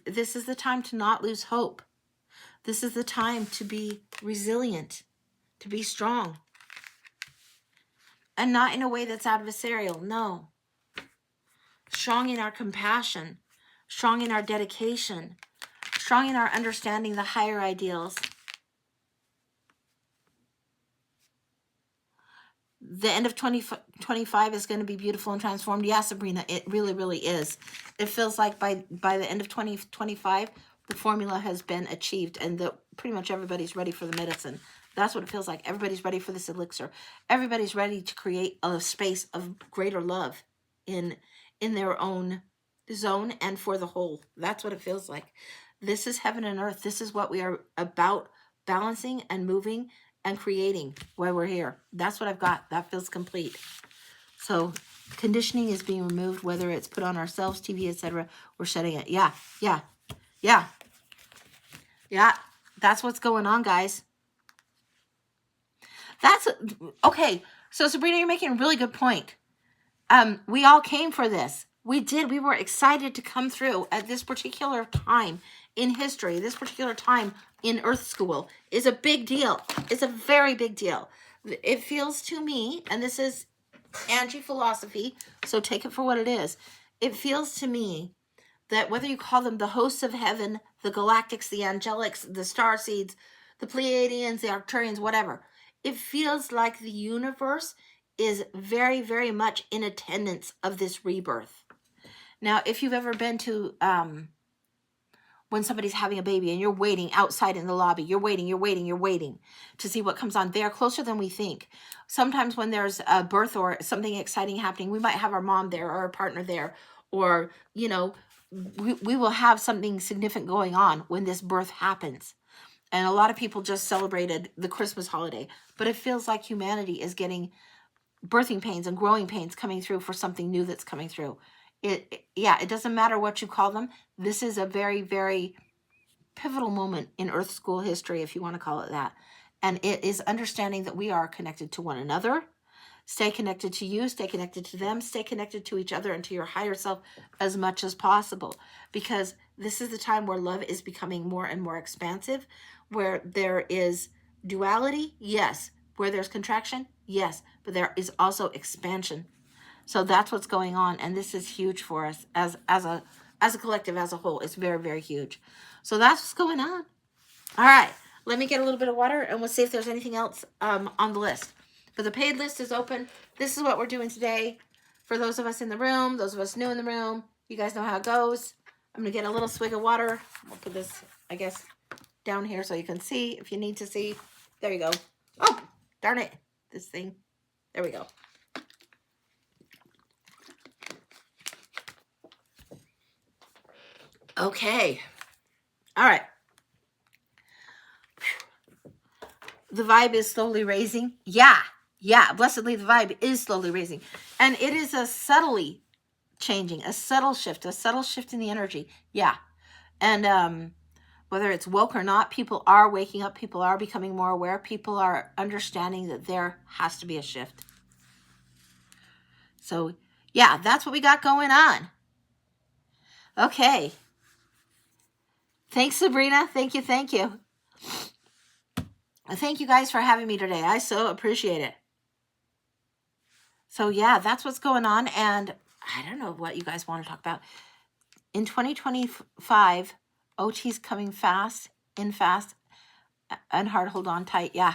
This is the time to not lose hope. This is the time to be resilient, to be strong. And not in a way that's adversarial, no. Strong in our compassion, strong in our dedication, strong in our understanding the higher ideals. The end of 2025 is going to be beautiful and transformed. Yeah, Sabrina, it really, really is. It feels like by the end of 2025, the formula has been achieved and pretty much everybody's ready for the medicine. That's what it feels like. Everybody's ready for this elixir. Everybody's ready to create a space of greater love in their own zone and for the whole. That's what it feels like. This is heaven and earth. This is what we are about, balancing and moving and creating while we're here. That's what I've got. That feels complete. So conditioning is being removed, whether it's put on ourselves, TV, etc. We're shedding it. Yeah. That's what's going on, guys. That's okay. So Sabrina, you're making a really good point. We all came for this. We did. We were excited to come through at this particular time in history. This particular time in Earth School is a big deal. It's a very big deal. It feels to me, and this is Angie philosophy, so take it for what it is. It feels to me that whether you call them the hosts of heaven, the galactics, the angelics, the starseeds, the Pleiadians, the Arcturians, whatever, it feels like the universe is very, very much in attendance of this rebirth. Now, if you've ever been to when somebody's having a baby and you're waiting outside in the lobby, you're waiting to see what comes on. They are closer than we think. Sometimes when there's a birth or something exciting happening, we might have our mom there or our partner there, or, you know, we will have something significant going on when this birth happens. And a lot of people just celebrated the Christmas holiday, but it feels like humanity is getting birthing pains and growing pains coming through for something new that's coming through. Yeah, it doesn't matter what you call them. This is a very, very pivotal moment in Earth School history, if you want to call it that. And it is understanding that we are connected to one another. Stay connected to you, stay connected to them, stay connected to each other and to your higher self as much as possible. Because this is the time where love is becoming more and more expansive, where there is duality, yes. Where there's contraction, yes. But there is also expansion. So that's what's going on. And this is huge for us as a collective, as a whole. It's very, very huge. So that's what's going on. All right. Let me get a little bit of water and we'll see if there's anything else on the list. But the paid list is open. This is what we're doing today. For those of us in the room, those of us new in the room, you guys know how it goes. I'm going to get a little swig of water. We'll put this, I guess, down here so you can see if you need to see. There you go. Oh, darn it. This thing. There we go. Okay. All right. The vibe is slowly raising. Yeah. Blessedly, the vibe is slowly raising. And it is a subtly changing, a subtle shift in the energy. Yeah. And whether it's woke or not, people are waking up. People are becoming more aware. People are understanding that there has to be a shift. So, yeah, that's what we got going on. Okay. Thanks, Sabrina. Thank you. Thank you guys for having me today. I so appreciate it. So yeah, that's what's going on. And I don't know what you guys want to talk about. In 2025, OT's coming fast, in fast, and hard, hold on tight. Yeah.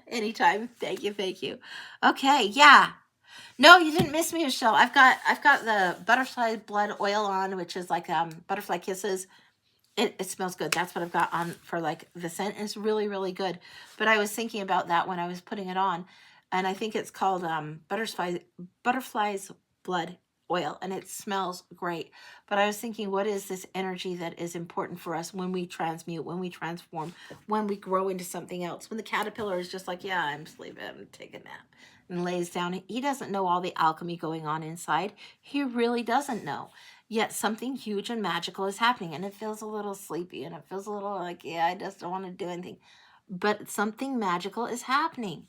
Anytime. Thank you. Okay, yeah. No, you didn't miss me, Michelle. I've got the butterfly blood oil on, which is like butterfly kisses. It smells good. That's what I've got on for like the scent. It's really, really good. But I was thinking about that when I was putting it on. And I think it's called butterfly's blood oil. And it smells great. But I was thinking, what is this energy that is important for us when we transmute, when we transform, when we grow into something else? When the caterpillar is just like, yeah, I'm sleeping, I'm taking a nap, and lays down. He doesn't know all the alchemy going on inside. He really doesn't know. Yet something huge and magical is happening, and it feels a little sleepy, and it feels a little like, yeah, I just don't want to do anything. But something magical is happening.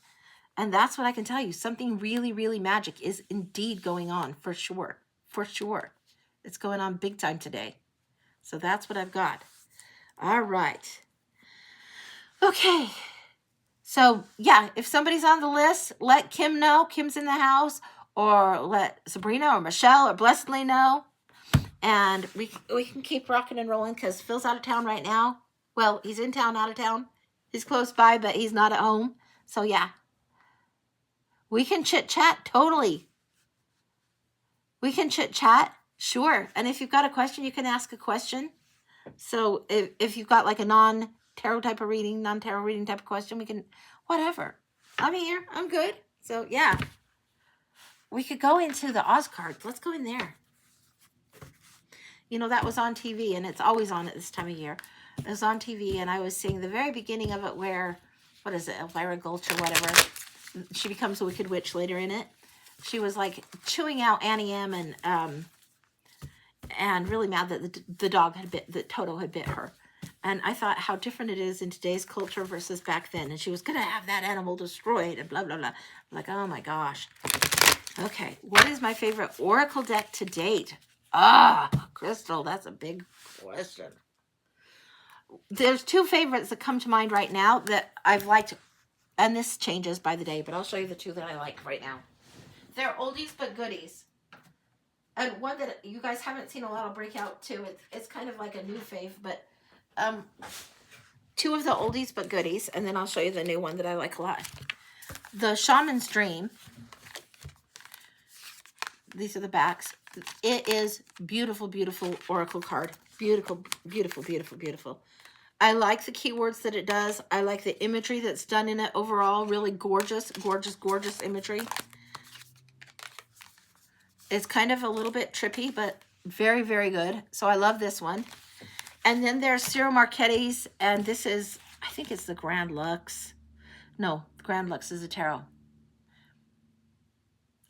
And that's what I can tell you. Something really, really magic is indeed going on, for sure. For sure. It's going on big time today. So that's what I've got. All right. Okay. So, yeah, if somebody's on the list, let Kim know. Kim's in the house. Or let Sabrina or Michelle or Blessedly know. And we can keep rocking and rolling because Phil's out of town right now. Well, he's in town, out of town. He's close by, but he's not at home. So, yeah. We can chit-chat, totally. We can chit-chat, sure. And if you've got a question, you can ask a question. So, if you've got like a non-tarot type of reading, non-tarot reading type of question, we can, whatever. I'm here. I'm good. So, yeah. We could go into the Oz cards. Let's go in there. You know, that was on TV, and it's always on at this time of year. It was on TV, and I was seeing the very beginning of it where, what is it, Elvira Gulch or whatever. She becomes a Wicked Witch later in it. She was like chewing out Annie M and really mad that the dog had bit, that Toto had bit her. And I thought how different it is in today's culture versus back then. And she was going to have that animal destroyed and blah, blah, blah. I'm like, oh my gosh. Okay, what is my favorite Oracle deck to date? Crystal, that's a big question. There's two favorites that come to mind right now that I've liked, and this changes by the day, but I'll show you the two that I like right now. They're oldies but goodies. And one that you guys haven't seen a lot of breakout too. It's kind of like a new fave, but two of the oldies but goodies, and then I'll show you the new one that I like a lot. The Shaman's Dream. These are the backs. It is beautiful, beautiful oracle card. Beautiful, beautiful, beautiful, beautiful. I like the keywords that it does. I like the imagery that's done in it overall. Really gorgeous, gorgeous, gorgeous imagery. It's kind of a little bit trippy, but very, very good. So I love this one. And then there's Ciro Marchetti's, and this is, I think it's the Grand Lux. No, Grand Lux is a tarot.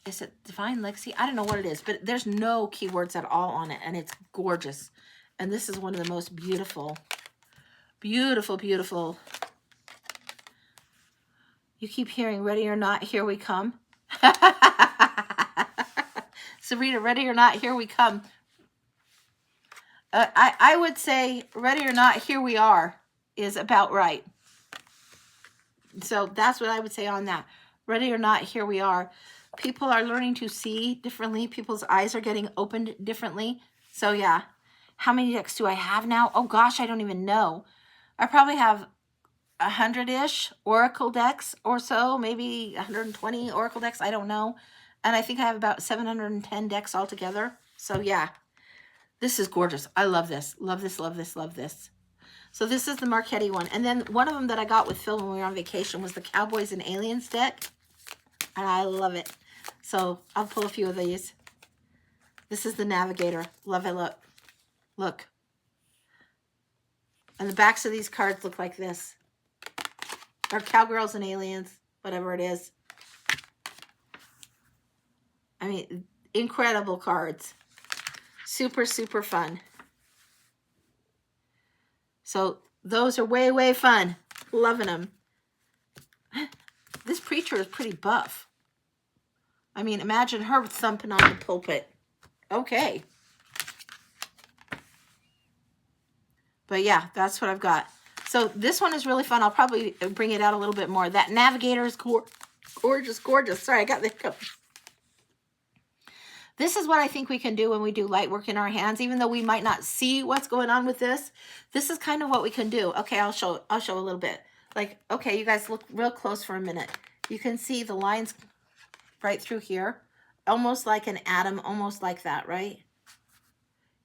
Is it Divine Lexi? I don't know what it is, but there's no keywords at all on it, and it's gorgeous. And this is one of the most beautiful, beautiful, beautiful. You keep hearing, ready or not, here we come. Sarita, ready or not, here we come. I would say, ready or not, here we are is about right. So that's what I would say on that. Ready or not, here we are. People are learning to see differently. People's eyes are getting opened differently. So yeah. How many decks do I have now? Oh gosh, I don't even know. I probably have 100-ish Oracle decks or so. Maybe 120 Oracle decks. I don't know. And I think I have about 710 decks altogether. So yeah. This is gorgeous. I love this. Love this, love this, love this. So this is the Marchetti one. And then one of them that I got with Phil when we were on vacation was the Cowboys and Aliens deck. And I love it. So I'll pull a few of these. This is the Navigator. Love it. Look. Look. And the backs of these cards look like this. Or Cowgirls and Aliens. Whatever it is. I mean, incredible cards. Super, super fun. So those are way, way fun. Loving them. This preacher is pretty buff. I mean, imagine her thumping on the pulpit. Okay. But yeah, that's what I've got. So this one is really fun. I'll probably bring it out a little bit more. That Navigator is gorgeous, gorgeous. Sorry, I got the hiccup. This is what I think we can do when we do light work in our hands, even though we might not see what's going on with this. This is kind of what we can do. Okay, I'll show a little bit. Like, okay, you guys look real close for a minute. You can see the lines right through here, almost like an atom, almost like that, right?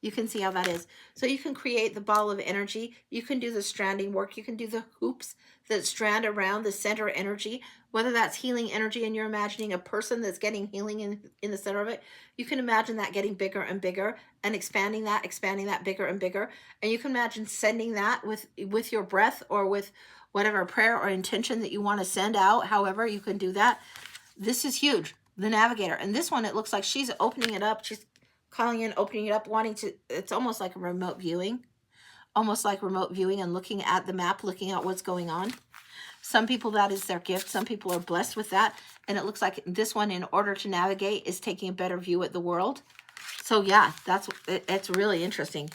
You can see how that is. So you can create the ball of energy. You can do the stranding work. You can do the hoops that strand around the center energy, whether that's healing energy and you're imagining a person that's getting healing in the center of it. You can imagine that getting bigger and bigger and expanding that bigger and bigger. And you can imagine sending that with your breath or with whatever prayer or intention that you want to send out. However, you can do that. This is huge, the Navigator. And this one, it looks like she's opening it up. She's calling in, opening it up, wanting to, it's almost like a remote viewing. Almost like remote viewing and looking at the map, looking at what's going on. Some people, that is their gift. Some people are blessed with that. And it looks like this one, in order to navigate, is taking a better view at the world. So yeah, it's really interesting.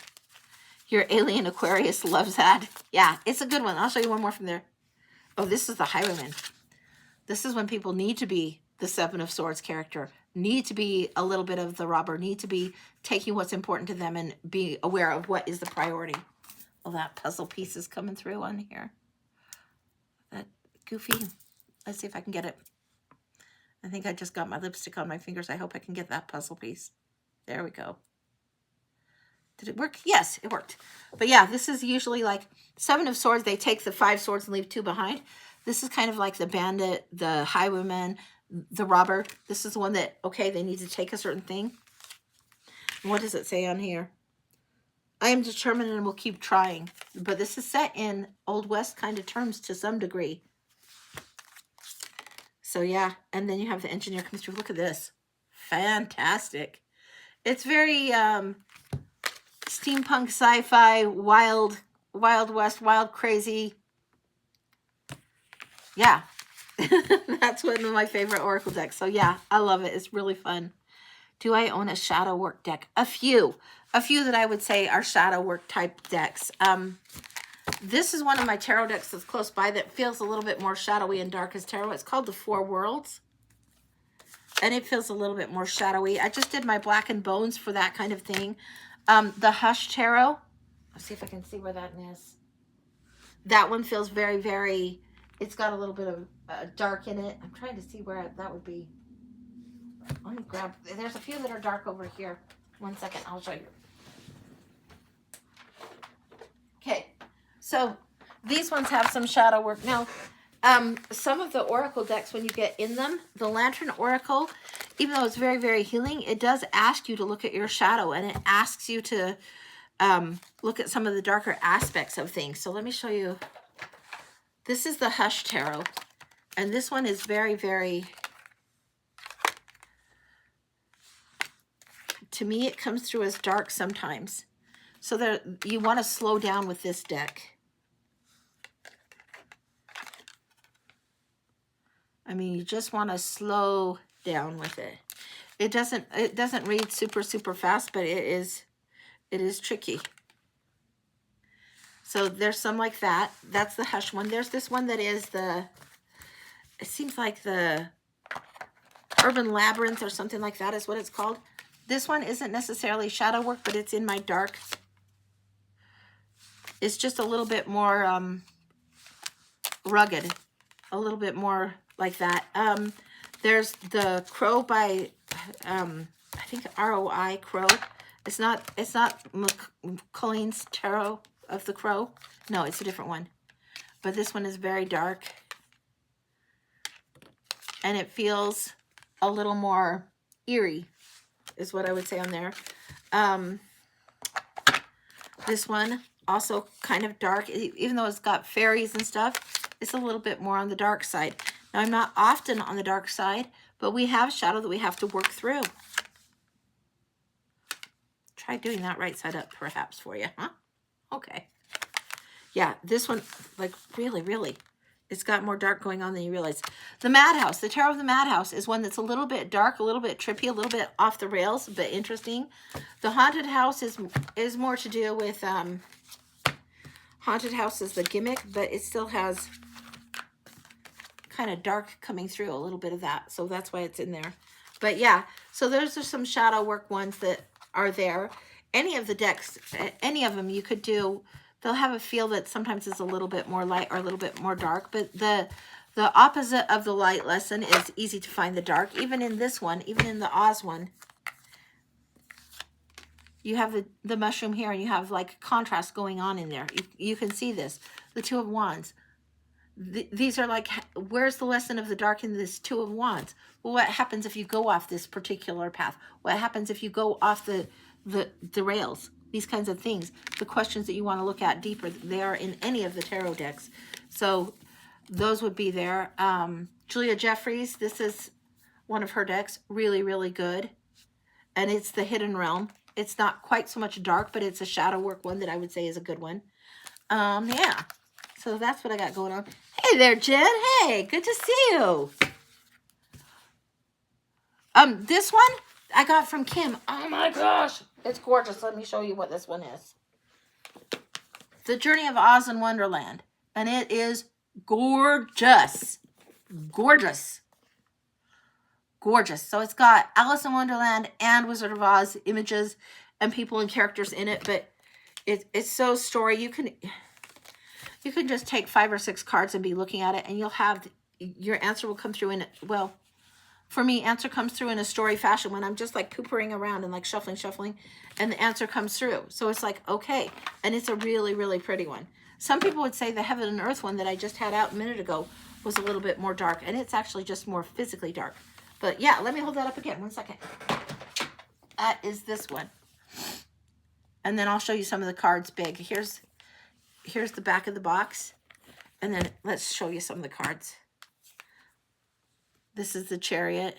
Your alien Aquarius loves that. Yeah, it's a good one. I'll show you one more from there. Oh, this is the Highwayman. This is when people need to be the Seven of Swords character, need to be a little bit of the robber, need to be taking what's important to them and be aware of what is the priority. Oh, that puzzle piece is coming through on here. That goofy. Let's see if I can get it. I think I just got my lipstick on my fingers. I hope I can get that puzzle piece. There we go. Did it work? Yes, it worked. But yeah, this is usually like Seven of Swords. They take the 5 swords and leave 2 behind. This is kind of like the bandit, the highwayman, the robber. This is one that, okay, they need to take a certain thing. What does it say on here? I am determined and will keep trying. But this is set in Old West kind of terms to some degree. So yeah, and then you have the engineer comes through. Look at this. Fantastic. It's very steampunk, sci-fi, wild west, wild crazy. Yeah. That's one of my favorite Oracle decks. So yeah, I love it. It's really fun. Do I own a shadow work deck? A few that I would say are shadow work type decks. This is one of my tarot decks that's close by that feels a little bit more shadowy and dark as tarot. It's called the Four Worlds. And it feels a little bit more shadowy. I just did my Black and Bones for that kind of thing. The Hush Tarot. Let's see if I can see where that is. That one feels very, very, it's got a little bit of dark in it. I'm trying to see where that would be. Let me grab, there's a few that are dark over here. 1 second, I'll show you. Okay, so these ones have some shadow work. Now, some of the Oracle decks, when you get in them, the Lantern Oracle, even though it's very, very healing, it does ask you to look at your shadow, and it asks you to look at some of the darker aspects of things. So let me show you. This is the Hush Tarot. And this one is very, very, to me, it comes through as dark sometimes. So there, you want to slow down with this deck. I mean, you just want to slow down with it. It doesn't read super, super fast, but it is tricky. So there's some like that. That's the Hush one. There's this one that is the, it seems like the Urban Labyrinth or something like that is what it's called. This one isn't necessarily shadow work, but it's in my dark. It's just a little bit more rugged, a little bit more like that. There's the Crow by, I think ROI Crow. It's not McCulleen's Tarot of the Crow. No, it's a different one. But this one is very dark. And it feels a little more eerie, is what I would say on there. This one, also kind of dark. Even though it's got fairies and stuff, it's a little bit more on the dark side. Now, I'm not often on the dark side, but we have shadow that we have to work through. Try doing that right side up, perhaps, for you, huh? Okay. Yeah, this one, like, really, really, it's got more dark going on than you realize. The Madhouse, the Tarot of the Madhouse, is one that's a little bit dark, a little bit trippy, a little bit off the rails, but interesting. The Haunted House is more to do with, Haunted House is the gimmick, but it still has kind of dark coming through, a little bit of that. So that's why it's in there. But yeah, so those are some shadow work ones that are there. Any of the decks, any of them you could do, they'll have a feel that sometimes is a little bit more light or a little bit more dark. But the opposite of the light lesson is easy to find the dark. Even in this one, even in the Oz one, you have the mushroom here and you have like contrast going on in there. You can see this. The Two of Wands. These are like, where's the lesson of the dark in this Two of Wands? Well, what happens if you go off this particular path? What happens if you go off the rails? These kinds of things. The questions that you want to look at deeper, they are in any of the tarot decks. So those would be there. Julia Jeffries, this is one of her decks. Really, really good. And it's the Hidden Realm. It's not quite so much dark, but it's a shadow work one that I would say is a good one. Yeah. So that's what I got going on. Hey there, Jen. Hey, good to see you. This one I got from Kim. Oh my gosh. It's gorgeous. Let me show you what this one is. The Journey of Oz and Wonderland. And it is gorgeous. Gorgeous. Gorgeous. So it's got Alice in Wonderland and Wizard of Oz images and people and characters in it, but it's so story. You can just take 5 or 6 cards and be looking at it, and you'll have your answer will come through in it. Well, for me, answer comes through in a story fashion when I'm just like poopering around and like shuffling, and the answer comes through. So it's like, okay. And it's a really, really pretty one. Some people would say the Heaven and Earth one that I just had out a minute ago was a little bit more dark, and it's actually just more physically dark. But yeah, let me hold that up again. 1 second. That is this one. And then I'll show you some of the cards big. Here's the back of the box. And then let's show you some of the cards. This is the Chariot.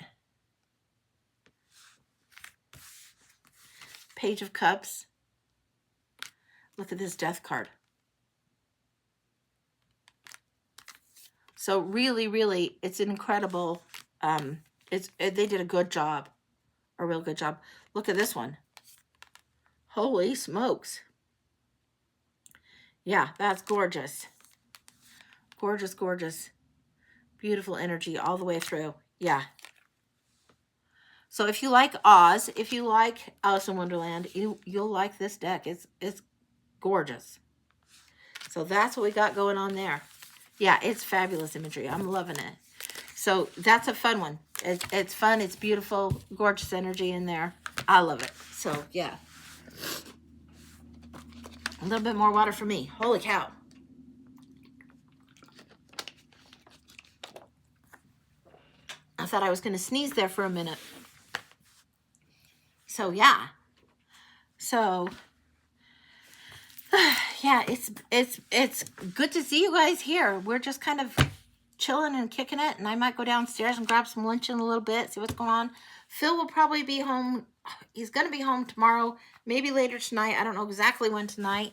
Page of Cups. Look at this Death card. So really, really, it's an incredible, they did a good job, a real good job. Look at this one. Holy smokes. Yeah, that's gorgeous. Gorgeous, gorgeous. Beautiful energy all the way through. Yeah. So if you like Oz, if you like Alice in Wonderland, you'll like this deck. It's gorgeous. So that's what we got going on there. Yeah, it's fabulous imagery. I'm loving it. So that's a fun one. It's fun. It's beautiful. Gorgeous energy in there. I love it. So, yeah. A little bit more water for me. Holy cow. I thought I was going to sneeze there for a minute. So, yeah. So, yeah, it's good to see you guys here. We're just kind of chilling and kicking it, and I might go downstairs and grab some lunch in a little bit, see what's going on. Phil will probably be home. He's going to be home tomorrow, maybe later tonight. I don't know exactly when tonight,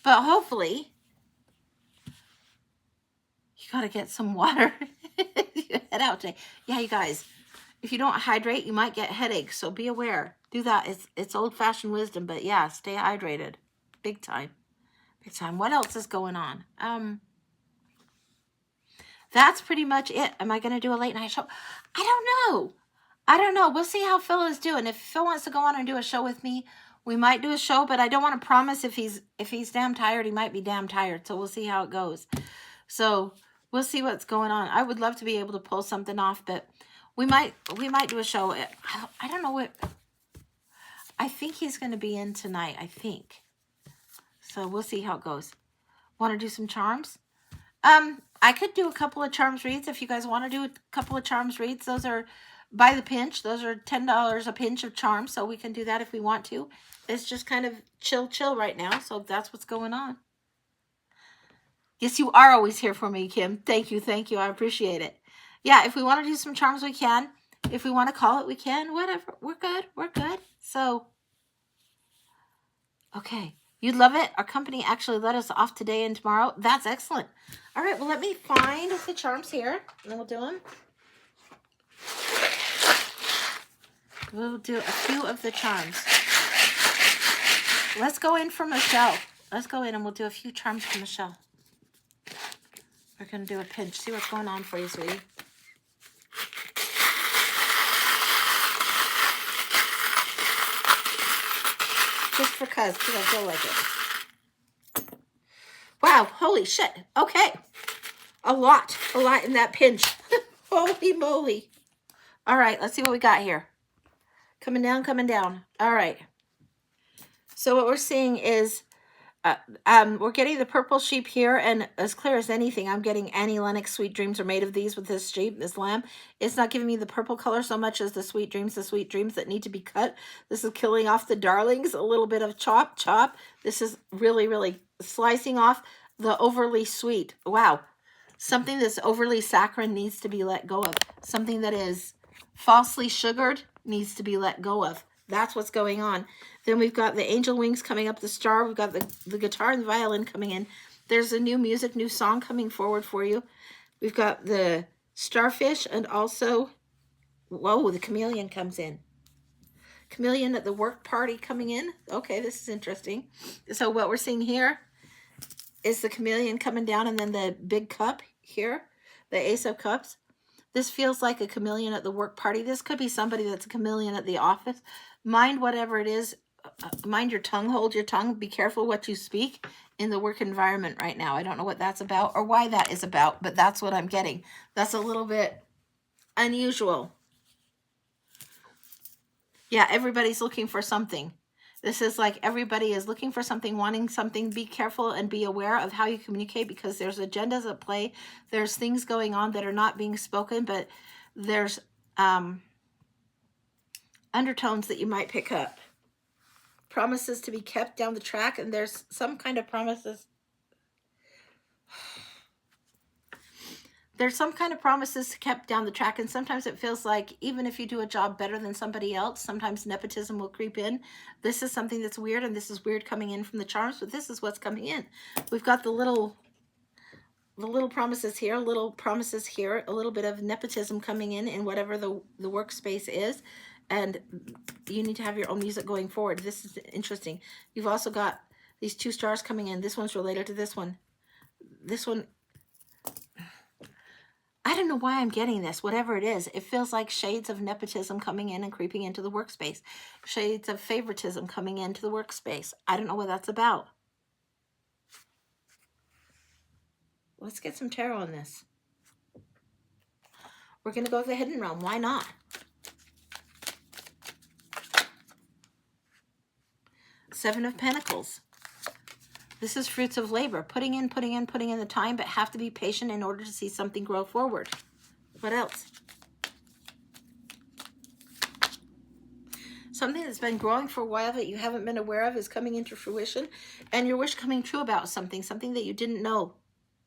but hopefully. You got to get some water. Head out today. Yeah, you guys, if you don't hydrate, you might get headaches, so be aware. Do that. It's old-fashioned wisdom, but yeah, stay hydrated. Big time. Big time. What else is going on? That's pretty much it. Am I going to do a late night show? I don't know. I don't know. We'll see how Phil is doing. If Phil wants to go on and do a show with me, we might do a show, but I don't want to promise. If he's damn tired, he might be damn tired. So we'll see how it goes. So we'll see what's going on. I would love to be able to pull something off, but we might do a show. I don't know what. I think he's going to be in tonight. I think. So we'll see how it goes. Want to do some charms? I could do a couple of charms reads if you guys want to do a couple of charms reads. Those are by the pinch. Those are $10 a pinch of charms, so we can do that if we want to. It's just kind of chill right now, so that's what's going on. Yes, you are always here for me, Kim. Thank you. I appreciate it. Yeah, if we want to do some charms, we can. If we want to call it, we can. Whatever. We're good. So, okay. You'd love it. Our company actually let us off today and tomorrow. That's excellent. All right, well, let me find the charms here, and then we'll do them. We'll do a few of the charms. Let's go in for Michelle. Let's go in, and we'll do a few charms for Michelle. We're going to do a pinch. See what's going on for you, sweetie. Just because I feel like it. Wow, holy shit. Okay. A lot in that pinch. Holy moly. All right, let's see what we got here. Coming down. All right. So what we're seeing is we're getting the purple sheep here, and as clear as anything, I'm getting Annie Lennox Sweet Dreams are made of these with this sheep, this lamb. It's not giving me the purple color so much as the sweet dreams that need to be cut. This is killing off the darlings, a little bit of chop. This is really slicing off the overly sweet. Wow. Something that's overly saccharine needs to be let go of. Something that is falsely sugared needs to be let go of. That's what's going on. Then we've got the angel wings coming up the star. We've got the guitar and the violin coming in. There's a new music, new song coming forward for you. We've got the starfish and also, whoa, the chameleon comes in. Chameleon at the work party coming in. Okay, this is interesting. So what we're seeing here is the chameleon coming down, and then the big cup here, the Ace of Cups. This feels like a chameleon at the work party. This could be somebody that's a chameleon at the office. Mind whatever it is. Mind your tongue. Hold your tongue. Be careful what you speak in the work environment right now. I don't know what that's about or why that is about, but that's what I'm getting. That's a little bit unusual. Yeah, everybody's looking for something. This is like everybody is looking for something, wanting something. Be careful and be aware of how you communicate, because there's agendas at play. There's things going on that are not being spoken, but there's undertones that you might pick up. Promises to be kept down the track, and there's some kind of promises. There's some kind of promises kept down the track, and sometimes it feels like even if you do a job better than somebody else, sometimes nepotism will creep in. This is something that's weird, and this is weird coming in from the charms, but this is what's coming in. We've got the little promises here, little promises here, a little bit of nepotism coming in whatever the workspace is, and you need to have your own music going forward. This is interesting. You've also got these two stars coming in. This one's related to this one. This one, I don't know why I'm getting this. Whatever it is, it feels like shades of nepotism coming in and creeping into the workspace. Shades of favoritism coming into the workspace. I don't know what that's about. Let's get some tarot on this. We're going to go with the hidden realm. Why not? Seven of Pentacles. This is fruits of labor. Putting in the time, but have to be patient in order to see something grow forward. What else? Something that's been growing for a while that you haven't been aware of is coming into fruition, and your wish coming true about something that you didn't know.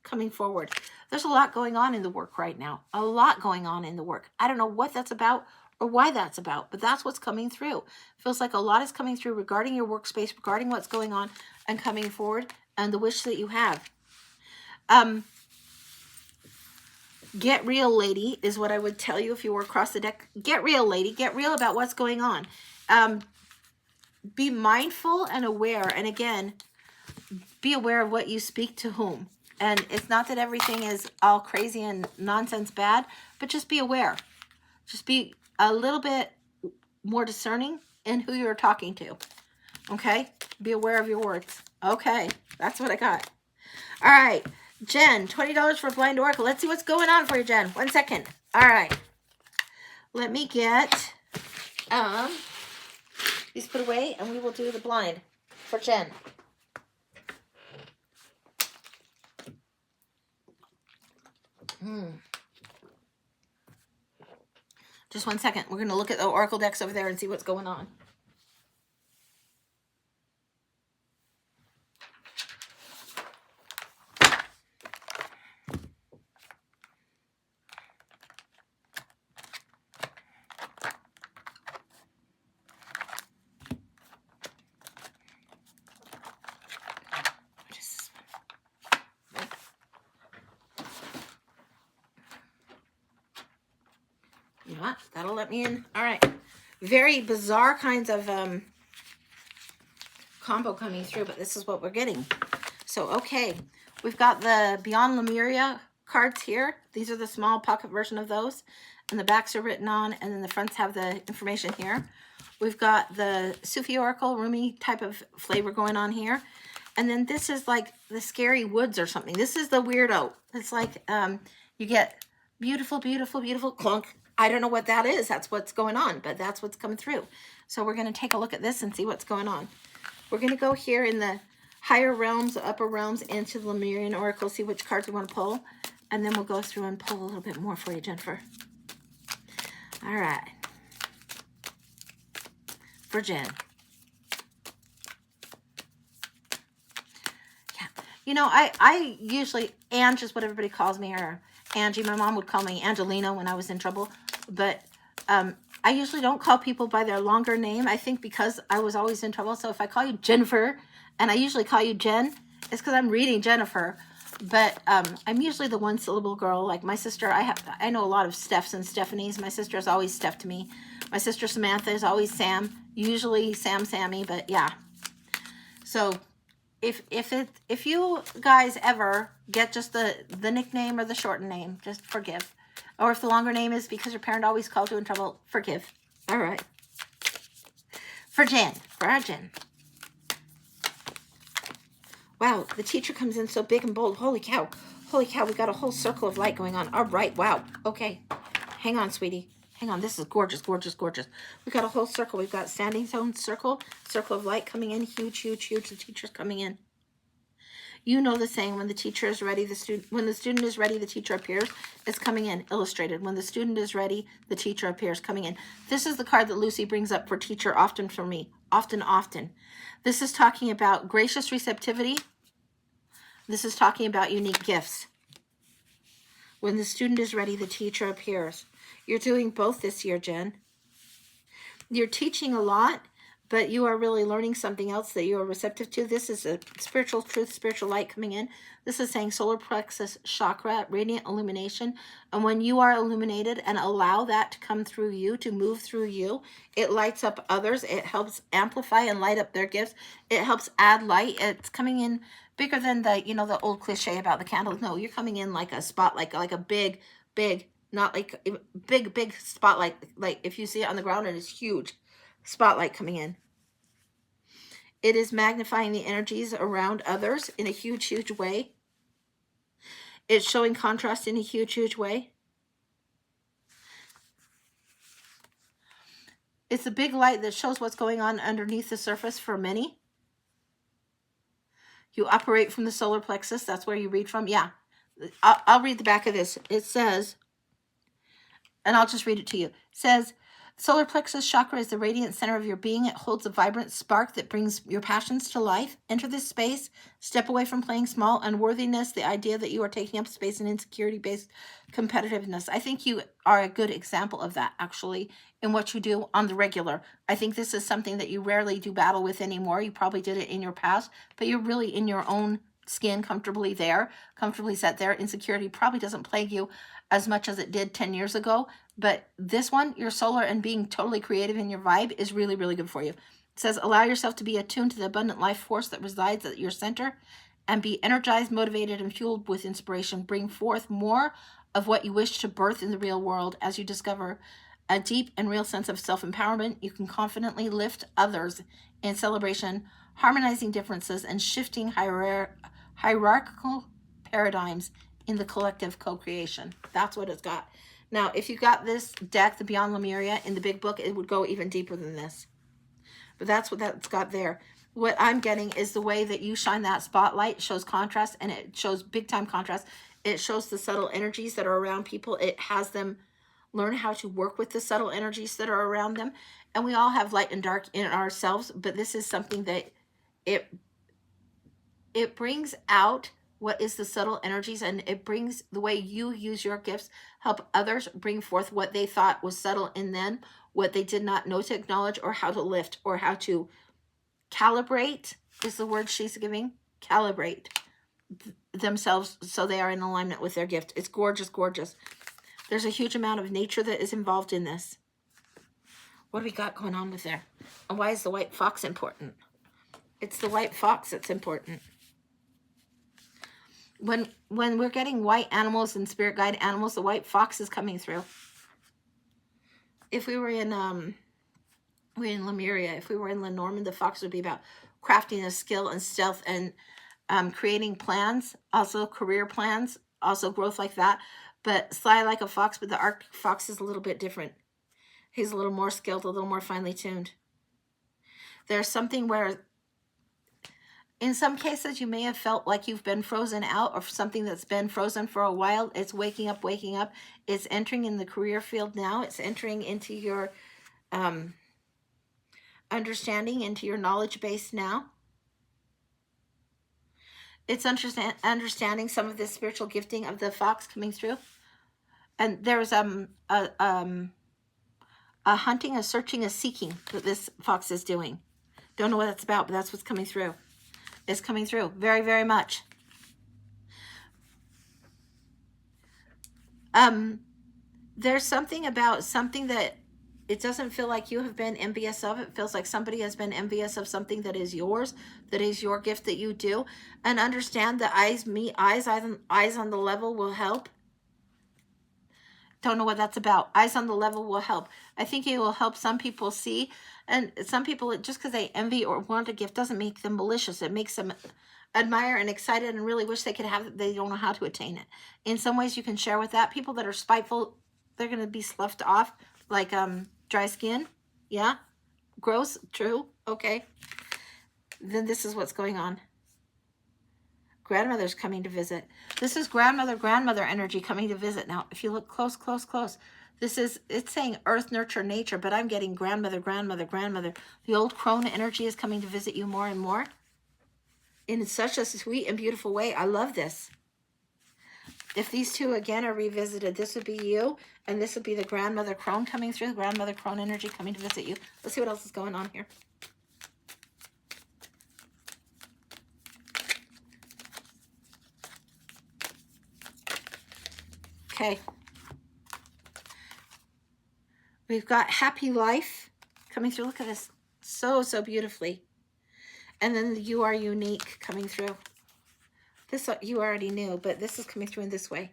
coming forward. There's a lot going on in the work right now. A lot going on in the work. I don't know what that's about or why that's about, but that's what's coming through. Feels like a lot is coming through regarding your workspace, regarding what's going on and coming forward, and the wish that you have. Get real, lady, is what I would tell you if you were across the deck. Get real, lady. Get real about what's going on. Be mindful and aware. And again, be aware of what you speak to whom. And it's not that everything is all crazy and nonsense bad, but just be aware. Just be a little bit more discerning in who you're talking to. Okay? Be aware of your words. Okay. That's what I got. All right. Jen, $20 for Blind Oracle. Let's see what's going on for you, Jen. 1 second. All right. Let me get these put away, and we will do the blind for Jen. Just 1 second. We're going to look at the Oracle decks over there and see what's going on. You know what? That'll let me in. All right. Very bizarre kinds of combo coming through, but this is what we're getting. So, okay. We've got the Beyond Lemuria cards here. These are the small pocket version of those. And the backs are written on, and then the fronts have the information here. We've got the Sufi Oracle, Rumi type of flavor going on here. And then this is like the Scary Woods or something. This is the weirdo. It's like you get beautiful, beautiful, beautiful clunk. I don't know what that is. That's what's going on, but that's what's coming through. So we're going to take a look at this and see what's going on. We're going to go here in the higher realms, upper realms, into the Lemurian Oracle, see which cards we want to pull. And then we'll go through and pull a little bit more for you, Jennifer. All right. For Jen. Yeah. You know, I usually, Ange is what everybody calls me, or Angie. My mom would call me Angelina when I was in trouble. But I usually don't call people by their longer name. I think because I was always in trouble. So if I call you Jennifer, and I usually call you Jen, it's because I'm reading Jennifer. But I'm usually the one-syllable girl. Like my sister, I know a lot of Stephs and Stephanies. My sister is always Steph to me. My sister Samantha is always Sam. Usually Sam, Sammy, but yeah. So if you guys ever get just the nickname or the shortened name, just forgive. Or if the longer name is because your parent always called you in trouble, forgive. All right. For Jen, for our Jen. Wow, the teacher comes in so big and bold. Holy cow. Holy cow, we got a whole circle of light going on. All right, wow. Okay. Hang on, sweetie. Hang on. This is gorgeous, gorgeous, gorgeous. We got a whole circle. We've got standing zone circle, circle of light coming in. Huge, huge, huge. The teacher's coming in. You know the saying, when the teacher is ready, when the student is ready, the teacher appears. It's coming in, illustrated. When the student is ready, the teacher appears, coming in. This is the card that Lucy brings up for teacher often for me. Often, often. This is talking about gracious receptivity. This is talking about unique gifts. When the student is ready, the teacher appears. You're doing both this year, Jen. You're teaching a lot, but you are really learning something else that you are receptive to. This is a spiritual truth, spiritual light coming in. This is saying solar plexus chakra, radiant illumination. And when you are illuminated and allow that to come through you, to move through you, it lights up others. It helps amplify and light up their gifts. It helps add light. It's coming in bigger than the old cliche about the candles. No, you're coming in like a spotlight, like a big, not like big spotlight. Like if you see it on the ground, it is huge. Spotlight coming in. It is magnifying the energies around others in a huge, huge way. It's showing contrast in a huge, huge way. It's a big light that shows what's going on underneath the surface for many. You operate from the solar plexus. That's where you read from. Yeah. I'll read the back of this. It says, and I'll just read it to you. It says, Solar plexus chakra is the radiant center of your being. It holds a vibrant spark that brings your passions to life. Enter this space. Step away from playing small, unworthiness, the idea that you are taking up space, and insecurity-based competitiveness. I think you are a good example of that, actually, in what you do on the regular. I think this is something that you rarely do battle with anymore. You probably did it in your past, but you're really in your own skin, comfortably there, comfortably set there. Insecurity probably doesn't plague you as much as it did 10 years ago. But this one, your solar and being totally creative in your vibe, is really, really good for you. It says, allow yourself to be attuned to the abundant life force that resides at your center and be energized, motivated, and fueled with inspiration. Bring forth more of what you wish to birth in the real world. As you discover a deep and real sense of self-empowerment, you can confidently lift others in celebration, harmonizing differences and shifting hierarchical paradigms in the collective co-creation. That's what it's got. Now, if you got this deck, the Beyond Lemuria, in the big book, it would go even deeper than this. But that's what that's got there. What I'm getting is the way that you shine that spotlight shows contrast, and it shows big time contrast. It shows the subtle energies that are around people. It has them learn how to work with the subtle energies that are around them. And we all have light and dark in ourselves, but this is something that it brings out what is the subtle energies, and it brings the way you use your gifts, help others bring forth what they thought was subtle in them, what they did not know to acknowledge, or how to lift, or how to calibrate is the word she's giving. Calibrate themselves so they are in alignment with their gift. It's gorgeous, gorgeous. There's a huge amount of nature that is involved in this. What do we got going on with there? And why is the white fox important? It's the white fox that's important. When we're getting white animals and spirit guide animals, the white fox is coming through. If we were in Lemuria, if we were in Lenormand, the fox would be about craftiness, skill, and stealth, and creating plans, also career plans, also growth like that. But sly like a fox, but the Arctic fox is a little bit different. He's a little more skilled, a little more finely tuned. There's something where in some cases, you may have felt like you've been frozen out, or something that's been frozen for a while. It's waking up, waking up. It's entering in the career field now. It's entering into your understanding, into your knowledge base now. It's understanding some of this spiritual gifting of the fox coming through. And there's a hunting, a searching, a seeking that this fox is doing. Don't know what that's about, but that's what's coming through. Is coming through very, very much. There's something about something that it doesn't feel like you have been envious of. It feels like somebody has been envious of something that is yours, that is your gift that you do. And understand that eyes on the level will help. Don't know what that's about. Eyes on the level will help. I think it will help some people see. And some people, just because they envy or want a gift doesn't make them malicious. It makes them admire and excited and really wish they could have it. They don't know how to attain it. In some ways you can share with that. People that are spiteful, they're going to be sloughed off like dry skin. Yeah. Gross. True. Okay. Then this is what's going on. Grandmother's coming to visit. This is grandmother energy coming to visit. Now, if you look close, it's saying earth, nurture, nature, but I'm getting grandmother. The old crone energy is coming to visit you more and more in such a sweet and beautiful way. I love this. If these two again are revisited, this would be you, and this would be the grandmother crone coming through, the grandmother crone energy coming to visit you. Let's see what else is going on here. Okay. We've got happy life coming through. Look at this. So beautifully. And then the you are unique coming through. This you already knew, but this is coming through in this way.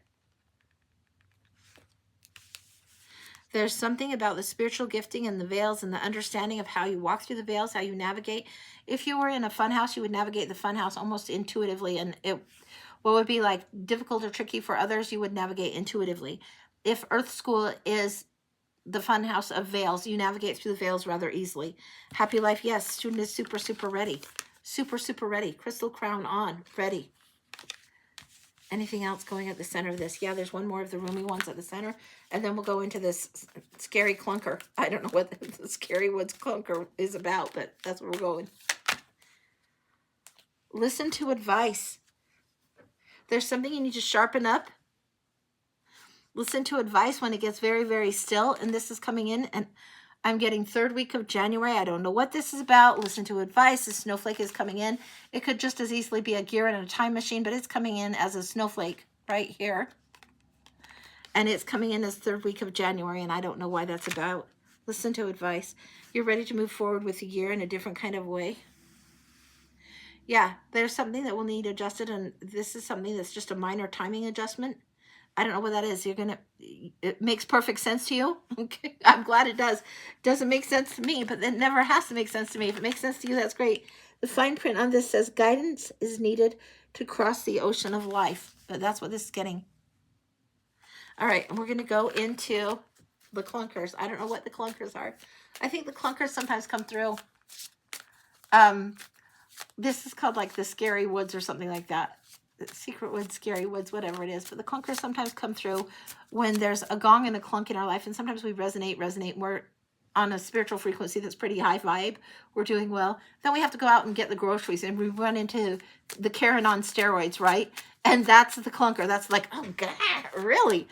There's something about the spiritual gifting and the veils and the understanding of how you walk through the veils, how you navigate. If you were in a fun house, you would navigate the fun house almost intuitively, and what would be like difficult or tricky for others, you would navigate intuitively. If Earth School is the fun house of veils, you navigate through the veils rather easily. Happy life, yes. Student is super ready. Super ready. Crystal crown on, ready. Anything else going at the center of this? Yeah, there's one more of the roomy ones at the center. And then we'll go into this scary clunker. I don't know what the Scary Woods clunker is about, but that's where we're going. Listen to advice. There's something you need to sharpen up. Listen to advice when it gets very, very still. And this is coming in. And I'm getting 3rd week of January. I don't know what this is about. Listen to advice. The snowflake is coming in. It could just as easily be a gear in a time machine, but it's coming in as a snowflake right here. And it's coming in as 3rd week of January, and I don't know why that's about. Listen to advice. You're ready to move forward with the year in a different kind of way. Yeah, there's something that will need adjusted, and this is something that's just a minor timing adjustment. I don't know what that is. It makes perfect sense to you. Okay, I'm glad it does. Doesn't make sense to me, but it never has to make sense to me. If it makes sense to you, that's great. The fine print on this says guidance is needed to cross the ocean of life. But that's what this is getting. All right, and we're going to go into the clunkers. I don't know what the clunkers are. I think the clunkers sometimes come through. This is called like the Scary Woods or something like that. Secret Woods, Scary Woods, whatever it is. But the clunkers sometimes come through when there's a gong and a clunk in our life. And sometimes we resonate. We're on a spiritual frequency that's pretty high vibe. We're doing well. Then we have to go out and get the groceries. And we run into the Karen on steroids, right? And that's the clunker. That's like, oh, God, really?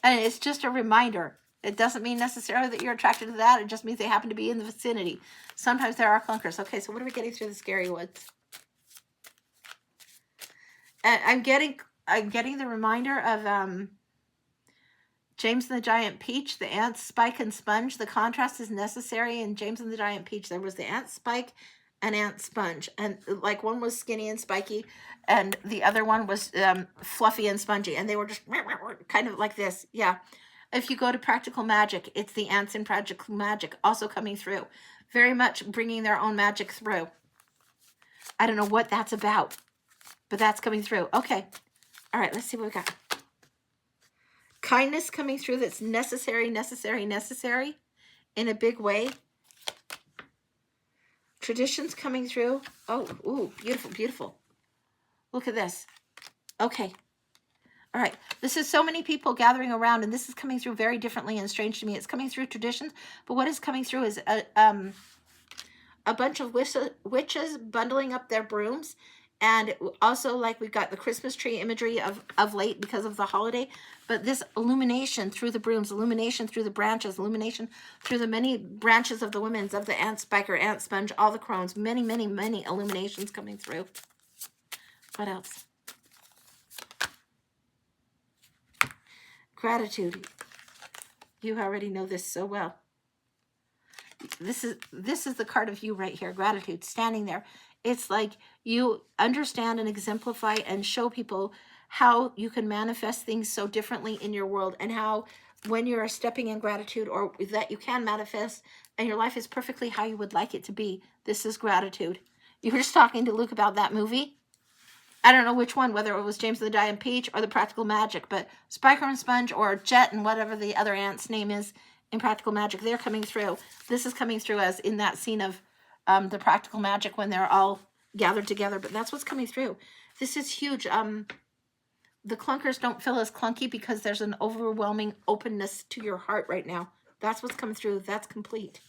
And it's just a reminder. It doesn't mean necessarily that you're attracted to that. It just means they happen to be in the vicinity. Sometimes there are clunkers. Okay, so what are we getting through the Scary Woods? And I'm getting the reminder of James and the Giant Peach, the ant, spike, and sponge. The contrast is necessary. In James and the Giant Peach, there was the ant spike and ant sponge. And like one was skinny and spiky, and the other one was fluffy and spongy. And they were just kind of like this. Yeah. If you go to Practical Magic, it's the ants in Practical Magic also coming through. Very much bringing their own magic through. I don't know what that's about, but that's coming through. Okay. All right, let's see what we got. Kindness coming through that's necessary in a big way. Traditions coming through. Oh, ooh, beautiful, beautiful. Look at this. Okay. All right. This is so many people gathering around, and this is coming through very differently and strange to me. It's coming through traditions, but what is coming through is a bunch of witches bundling up their brooms. And also, like, we've got the Christmas tree imagery of late because of the holiday. But this illumination through the brooms, illumination through the branches, illumination through the many branches of the women's, of the ant spiker, ant sponge, all the crones. Many, many, many illuminations coming through. What else? Gratitude. You already know this so well. This is the card of you right here. Gratitude, standing there. It's like you understand and exemplify and show people how you can manifest things so differently in your world, and how when you're stepping in gratitude, or that you can manifest and your life is perfectly how you would like it to be. This is gratitude. You were just talking to Luke about that movie. I don't know which one, whether it was James and the Giant Peach or the Practical Magic, but Spiker and Sponge or Jet and whatever the other ant's name is in Practical Magic, they're coming through. This is coming through as in that scene of the Practical Magic when they're all gathered together, but that's what's coming through. This is huge. The clunkers don't feel as clunky because there's an overwhelming openness to your heart right now. That's what's coming through. That's complete.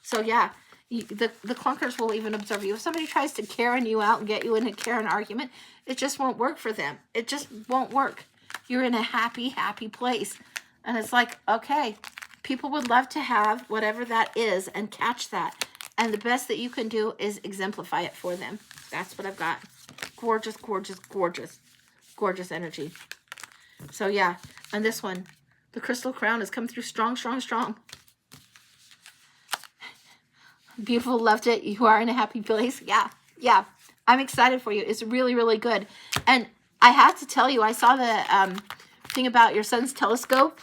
So yeah, the clunkers will even observe you. If somebody tries to Karen you out and get you in a Karen argument, it just won't work for them. It just won't work. You're in a happy, happy place. And it's like, okay, people would love to have whatever that is and catch that. And the best that you can do is exemplify it for them. That's what I've got. Gorgeous, gorgeous, gorgeous, gorgeous energy. So yeah, and this one, the crystal crown has come through strong, strong, strong. Beautiful, loved it. You are in a happy place. Yeah, yeah. I'm excited for you. It's really, really good. And I had to tell you, I saw the thing about your son's telescope,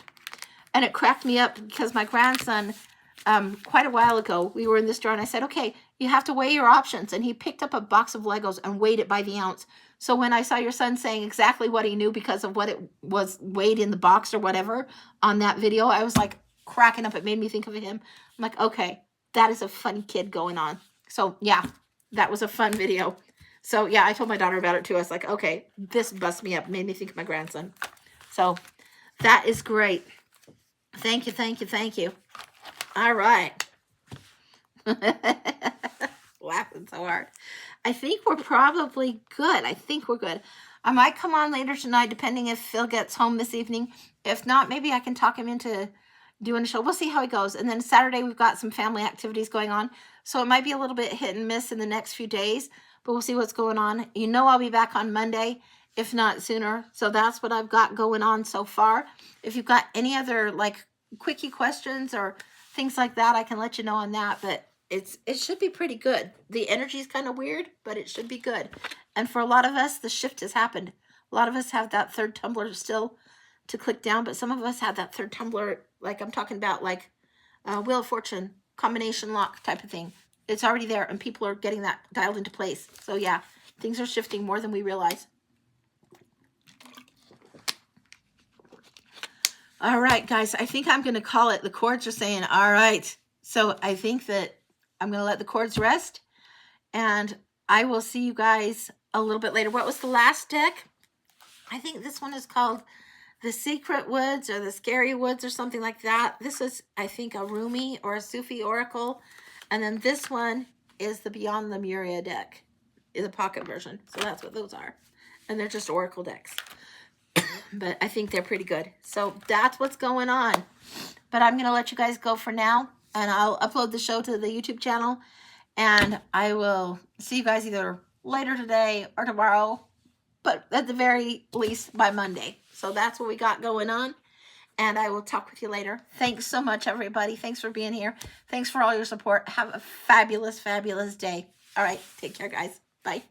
and it cracked me up because my grandson, quite a while ago, we were in the store, and I said, okay, you have to weigh your options. And he picked up a box of Legos and weighed it by the ounce. So when I saw your son saying exactly what he knew because of what it was weighed in the box or whatever on that video, I was like cracking up. It made me think of him. I'm like, okay, that is a funny kid going on. So yeah, that was a fun video. So yeah, I told my daughter about it too. I was like, okay, this busts me up, made me think of my grandson. So that is great. Thank you, thank you, thank you. All right. Laughing so hard. I think we're probably good. I think we're good. I might come on later tonight, depending if Phil gets home this evening. If not, maybe I can talk him into doing a show. We'll see how it goes. And then Saturday, we've got some family activities going on. So it might be a little bit hit and miss in the next few days, but we'll see what's going on. You know, I'll be back on Monday, if not sooner. So that's what I've got going on so far. If you've got any other like quickie questions or things like that, I can let you know on that. But it should be pretty good. The energy is kind of weird, but it should be good. And for a lot of us, the shift has happened. A lot of us have that third tumbler still to click down, but some of us have that third tumbler, like I'm talking about, like Wheel of Fortune, combination lock type of thing. It's already there, and people are getting that dialed into place. So yeah, things are shifting more than we realize. All right, guys, I think I'm going to call it. The cords are saying, all right. So I think that I'm going to let the cords rest, and I will see you guys a little bit later. What was the last deck? I think this one is called The Secret Woods or The Scary Woods or something like that. This is, I think, a Rumi or a Sufi Oracle. And then this one is the Beyond Lemuria deck, the pocket version. So that's what those are. And they're just Oracle decks. But I think they're pretty good. So that's what's going on. But I'm going to let you guys go for now. And I'll upload the show to the YouTube channel. And I will see you guys either later today or tomorrow. But at the very least by Monday. So that's what we got going on. And I will talk with you later. Thanks so much, everybody. Thanks for being here. Thanks for all your support. Have a fabulous, fabulous day. All right. Take care, guys. Bye.